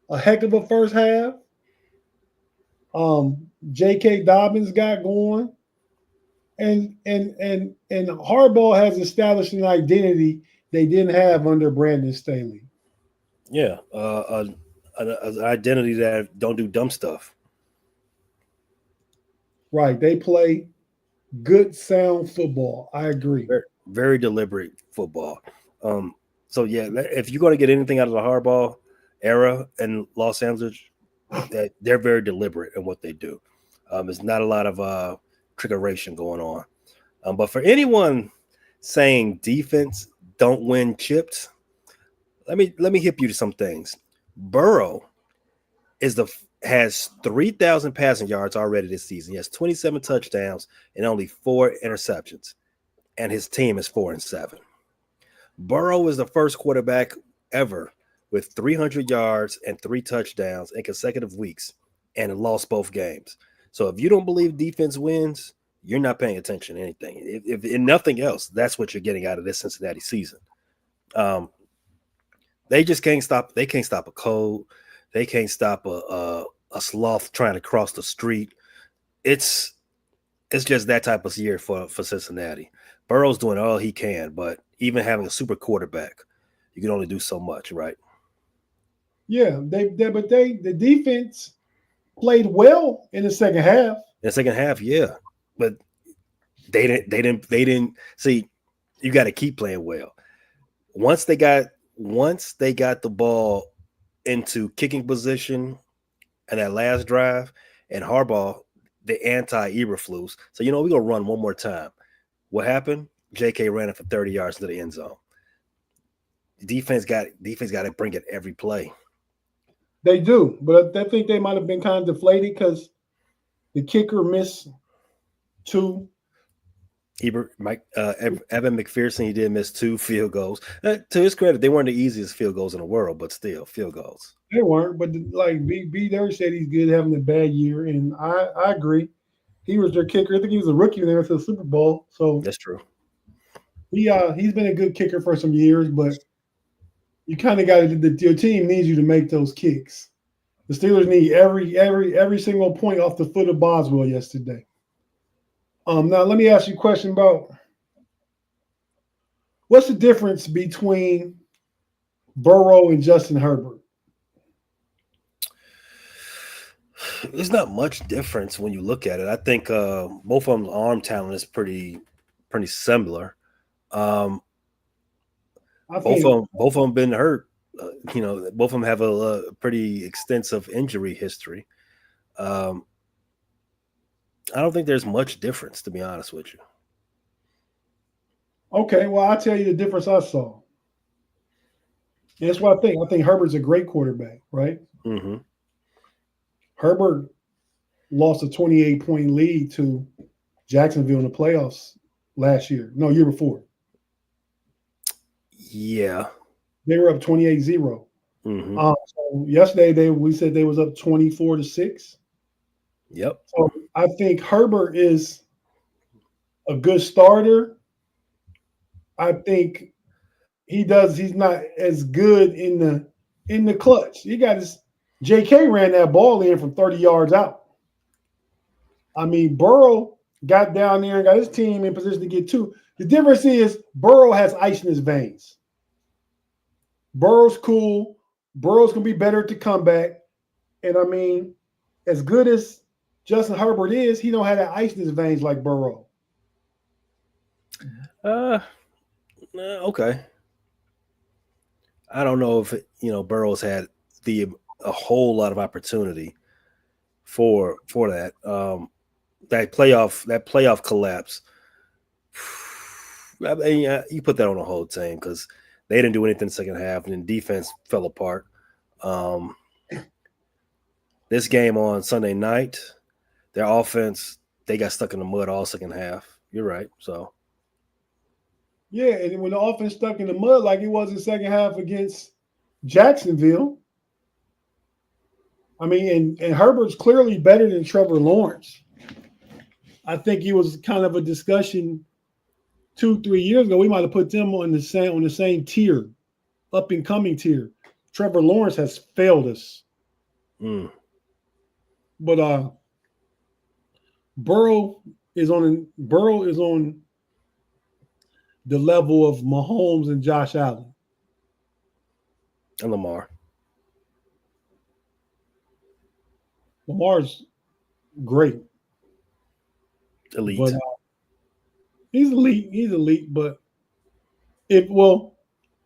a heck of a first half. J.K. Dobbins got going. And Harbaugh has established an identity they didn't have under Brandon Staley. Yeah, an identity that don't do dumb stuff. Right, they play good, sound football. I agree. Very, very deliberate football. So yeah, if you're going to get anything out of the Harbaugh era in Los Angeles, that they're very deliberate in what they do. There's not a lot of trickeration going on. But for anyone saying defense don't win chips, let me hip you to some things. Burrow has 3,000 passing yards already this season. He has 27 touchdowns and only 4 interceptions, and his team is 4-7. Burrow is the first quarterback ever with 300 yards and 3 touchdowns in consecutive weeks, and lost both games. So if you don't believe defense wins, you're not paying attention to anything. If in nothing else, that's what you're getting out of this Cincinnati season. They just can't stop. They can't stop a cold. They can't stop a sloth trying to cross the street. It's just that type of year for Cincinnati. Burrow's doing all he can, but even having a super quarterback, you can only do so much, right? Yeah, the defense played well in the second half. In the second half, yeah, but they didn't see. You got to keep playing well. Once they got the ball into kicking position and that last drive, and Harbaugh, the anti-Eberflus. So, we're going to run one more time. What happened? JK ran it for 30 yards into the end zone. Defense got to bring it every play. They do, but I think they might have been kind of deflated because the kicker missed 2. Evan McPherson, he did miss 2 field goals. To his credit, they weren't the easiest field goals in the world, but still, field goals. They weren't, but like B. Derry said, he's good having a bad year, and I agree. He was their kicker. I think he was a rookie when they went to the Super Bowl. So that's true. He's been a good kicker for some years, but you kind of got to. Your team needs you to make those kicks. The Steelers need every single point off the foot of Boswell yesterday. Now let me ask you a question about what's the difference between Burrow and Justin Herbert? There's not much difference when you look at it. I think both of them's arm talent is pretty similar. Both of them been hurt. Both of them have a pretty extensive injury history. I don't think there's much difference, to be honest with you. Okay, well, I'll tell you the difference I saw. And that's what I think. I think Herbert's a great quarterback, right? Mm-hmm. Herbert lost a 28-point lead to Jacksonville in the playoffs last year. No, year before. Yeah. They were up 28-0. Mm-hmm. So yesterday we said they was up 24-6. Yep. So I think Herbert is a good starter. I think he's not as good in the clutch. He got his JK ran that ball in from 30 yards out. I mean, Burrow got down there and got his team in position to get two. The difference is Burrow has ice in his veins. Burrow's cool. Burrow's going to be better at the comeback. And, I mean, as good as Justin Herbert is, he don't have that ice in his veins like Burrow. Okay. I don't know if Burrow's had a whole lot of opportunity for that. That playoff collapse. I mean, you put that on the whole team because they didn't do anything in the second half, and then defense fell apart. This game on Sunday night, their offense, they got stuck in the mud all second half. You're right. So. Yeah, and when the offense stuck in the mud like it was in the second half against Jacksonville, I mean, and Herbert's clearly better than Trevor Lawrence. I think he was kind of a discussion 2-3 years ago. We might have put them on the same tier, up and coming tier. Trevor Lawrence has failed us. But Burrow is on the level of Mahomes and Josh Allen. And Lamar. Lamar's great. Elite. But, he's elite. But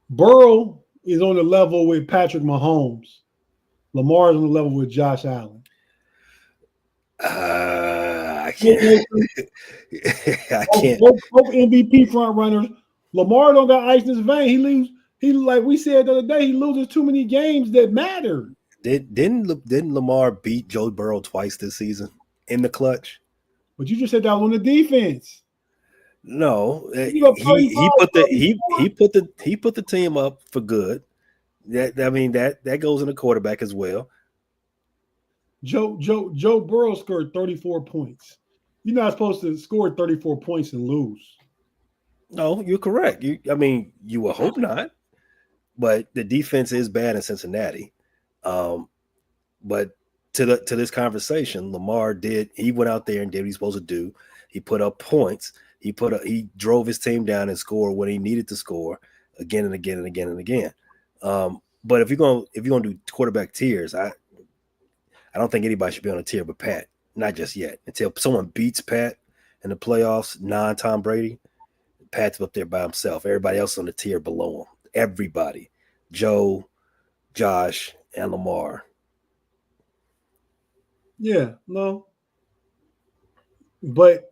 Burrow is on the level with Patrick Mahomes. Lamar's on the level with Josh Allen. I can't. I can't. Both MVP front runners. Lamar don't got ice in his vein. He like we said the other day, he loses too many games that matter. Didn't Lamar beat Joe Burrow twice this season in the clutch? But you just said that was on the defense. No, he put the team up for good. That goes in the quarterback as well. Joe Burrow scored 34 points. You're not supposed to score 34 points and lose. No, you're correct. You would hope not. But the defense is bad in Cincinnati. But to this conversation, Lamar he went out there and did what he's supposed to do. He put up points. He drove his team down and scored when he needed to score again and again and again and again. But if you're gonna do quarterback tiers, I don't think anybody should be on a tier but Pat. Not just yet. Until someone beats Pat in the playoffs, non-Tom Brady, Pat's up there by himself. Everybody else on the tier below him. Everybody. Joe, Josh, and Lamar. Yeah, no. But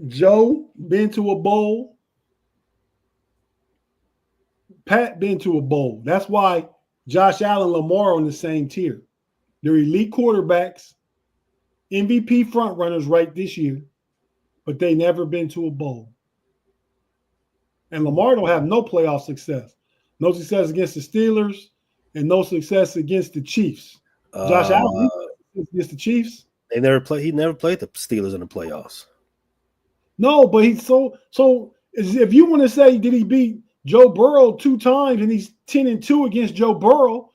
Joe been to a bowl. Pat been to a bowl. That's why Josh Allen and Lamar are on the same tier. They're elite quarterbacks, MVP front runners right this year, but they never been to a bowl. And Lamar don't have no playoff success. No success against the Steelers and no success against the Chiefs. Josh Allen against the Chiefs. He never played the Steelers in the playoffs. No, but he's so if you want to say did he beat Joe Burrow 2 times, and he's 10-2 against Joe Burrow.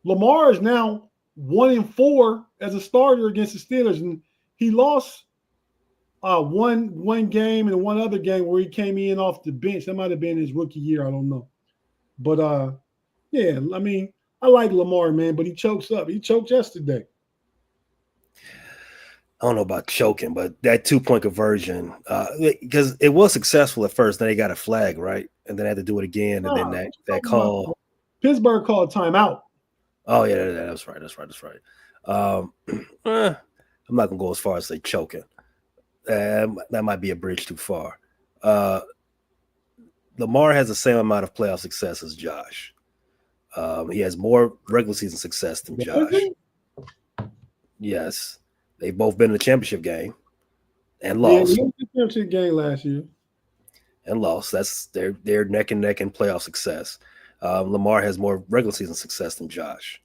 Lamar is now 1-4 as a starter against the Steelers, and he lost one game and one other game where he came in off the bench. That might have been his rookie year. I don't know. But yeah, I mean, I like Lamar, man, but he chokes up. He choked yesterday. I don't know about choking, but that 2-point conversion, because it was successful at first, then they got a flag, right? And then they had to do it again, and then that call. Pittsburgh called timeout. Oh, yeah, that's right. I'm not going to go as far as say choking. That might be a bridge too far. Lamar has the same amount of playoff success as Josh. He has more regular season success than Josh. Yes. They've both been in the championship game and lost. Yeah, he was in the championship game last year. And lost. That's their neck and neck in playoff success. Lamar has more regular season success than Josh.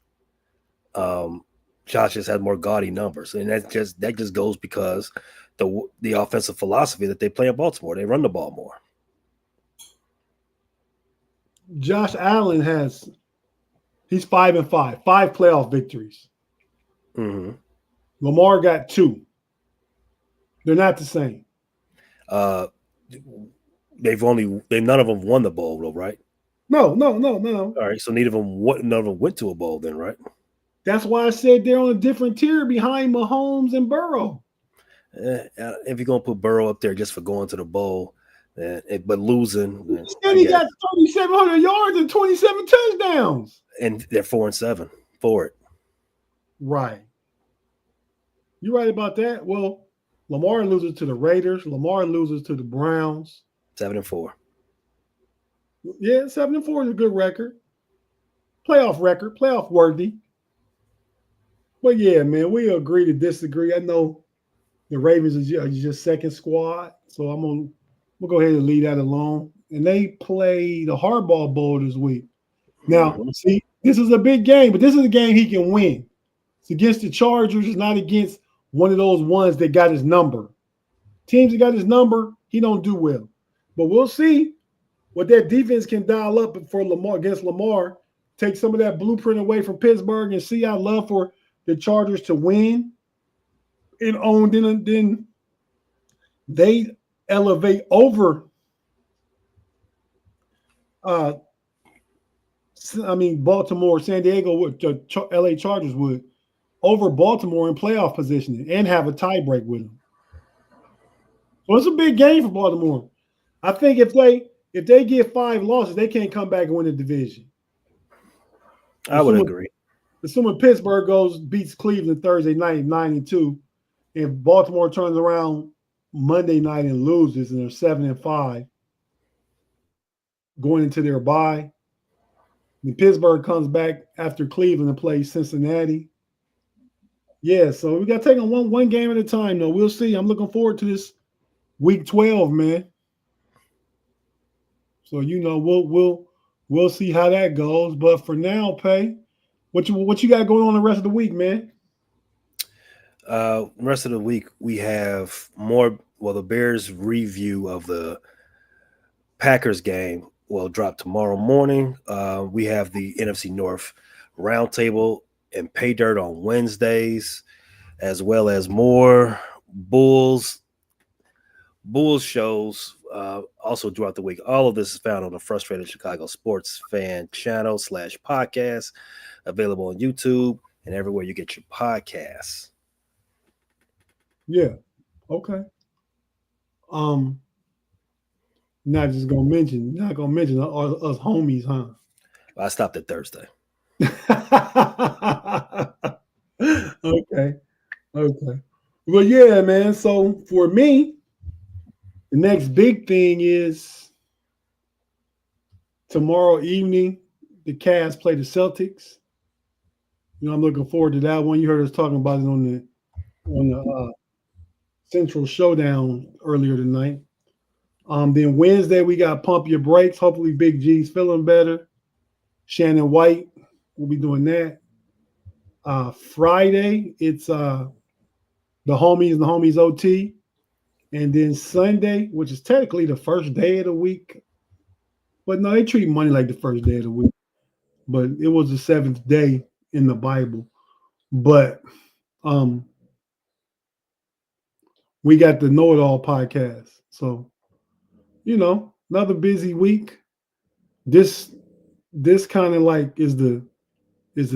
Josh has had more gaudy numbers, and that just goes because the offensive philosophy that they play in Baltimore. They run the ball more. Josh Allen he's 5-5, 5 playoff victories. Mm-hmm. Lamar got 2. They're not the same. None of them won the bowl though, right? No. All right, so none of them went to a bowl then, right? That's why I said they're on a different tier behind Mahomes and Burrow. If you're gonna put Burrow up there just for going to the bowl, but losing, he got 3,700 yards and 27 touchdowns, and they're 4-7 for it. Right. You're right about that. Well, Lamar loses to the Raiders. Lamar loses to the Browns. 7-4. Yeah, 7-4 is a good record. Playoff worthy. But yeah, man, we agree to disagree. I know the Ravens are just second squad, so we'll go ahead and leave that alone. And they play the Hardball Bowl this week. Now, see, this is a big game, but this is a game he can win. It's against the Chargers. It's not against one of those ones that got his number. Teams that got his number, he don't do well. But we'll see what that defense can dial up for Lamar against Lamar. Take some of that blueprint away from Pittsburgh and see. I'd love for the Chargers to win and own. Then they elevate over. Baltimore, San Diego would, LA Chargers would over Baltimore in playoff positioning and have a tie break with them. So it's a big game for Baltimore. I think if they get 5 losses, they can't come back and win the division. I would agree. Assuming Pittsburgh beats Cleveland Thursday night 9-2, and Baltimore turns around Monday night and loses, and they're 7-5 going into their bye. And Pittsburgh comes back after Cleveland and plays Cincinnati. Yeah, so we got to take on one game at a time, though. We'll see. I'm looking forward to this week 12, man. So we'll see how that goes. But for now, Pay, what you got going on the rest of the week, man? Rest of the week we have more. Well, the Bears review of the Packers game will drop tomorrow morning. We have the NFC North roundtable and pay dirt on Wednesdays, as well as more Bulls shows also throughout the week. All of this is found on the Frustrated Chicago Sports Fan channel /podcast, available on YouTube and everywhere you get your podcasts. Yeah. Okay. Not gonna mention us homies, huh? I stopped at Thursday. Okay. Well, yeah, man. So for me, the next big thing is tomorrow evening, the Cavs play the Celtics. I'm looking forward to that one. You heard us talking about it on the Central Showdown earlier tonight. Then Wednesday, we got Pump Your Brakes. Hopefully Big G's feeling better. Shannon White will be doing that. Friday, it's the Homies and the Homies OT. And then Sunday, which is technically the first day of the week. But no, they treat Monday like the first day of the week. But it was the seventh day in the Bible. But we got the Know It All podcast. So, another busy week. This kind of like is the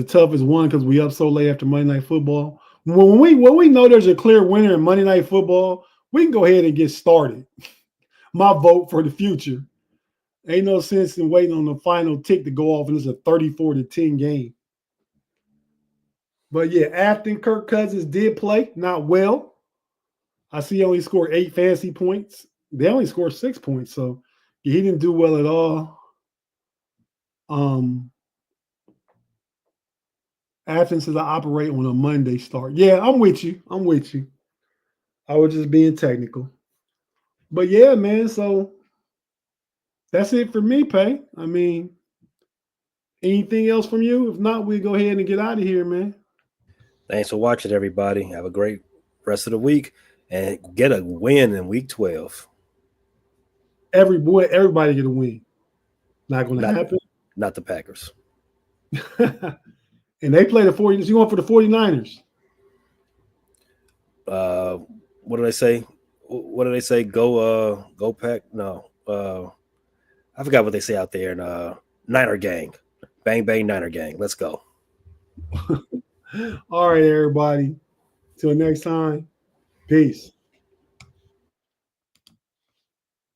toughest one because we up so late after Monday Night Football. When we know there's a clear winner in Monday Night Football, we can go ahead and get started. My vote for the future. Ain't no sense in waiting on the final tick to go off, and it's a 34-10 game. But yeah, Afton Kirk Cousins did play, not well. I see he only scored 8 fantasy points. They only scored 6 points, so he didn't do well at all. Afton says I operate on a Monday start. Yeah, I'm with you. I was just being technical. But yeah, man, so that's it for me, Pay. I mean, anything else from you? If not, we go ahead and get out of here, man. Thanks for watching, everybody. Have a great rest of the week and get a win in week 12. Everybody get a win. Not going to happen. Not the Packers. And they play the 40ers. You want for the 49ers? What did I say? What did they say? Go Pack? No. I forgot what they say out there in Niner Gang. Bang, bang, Niner Gang. Let's go. All right, everybody. Till next time. Peace.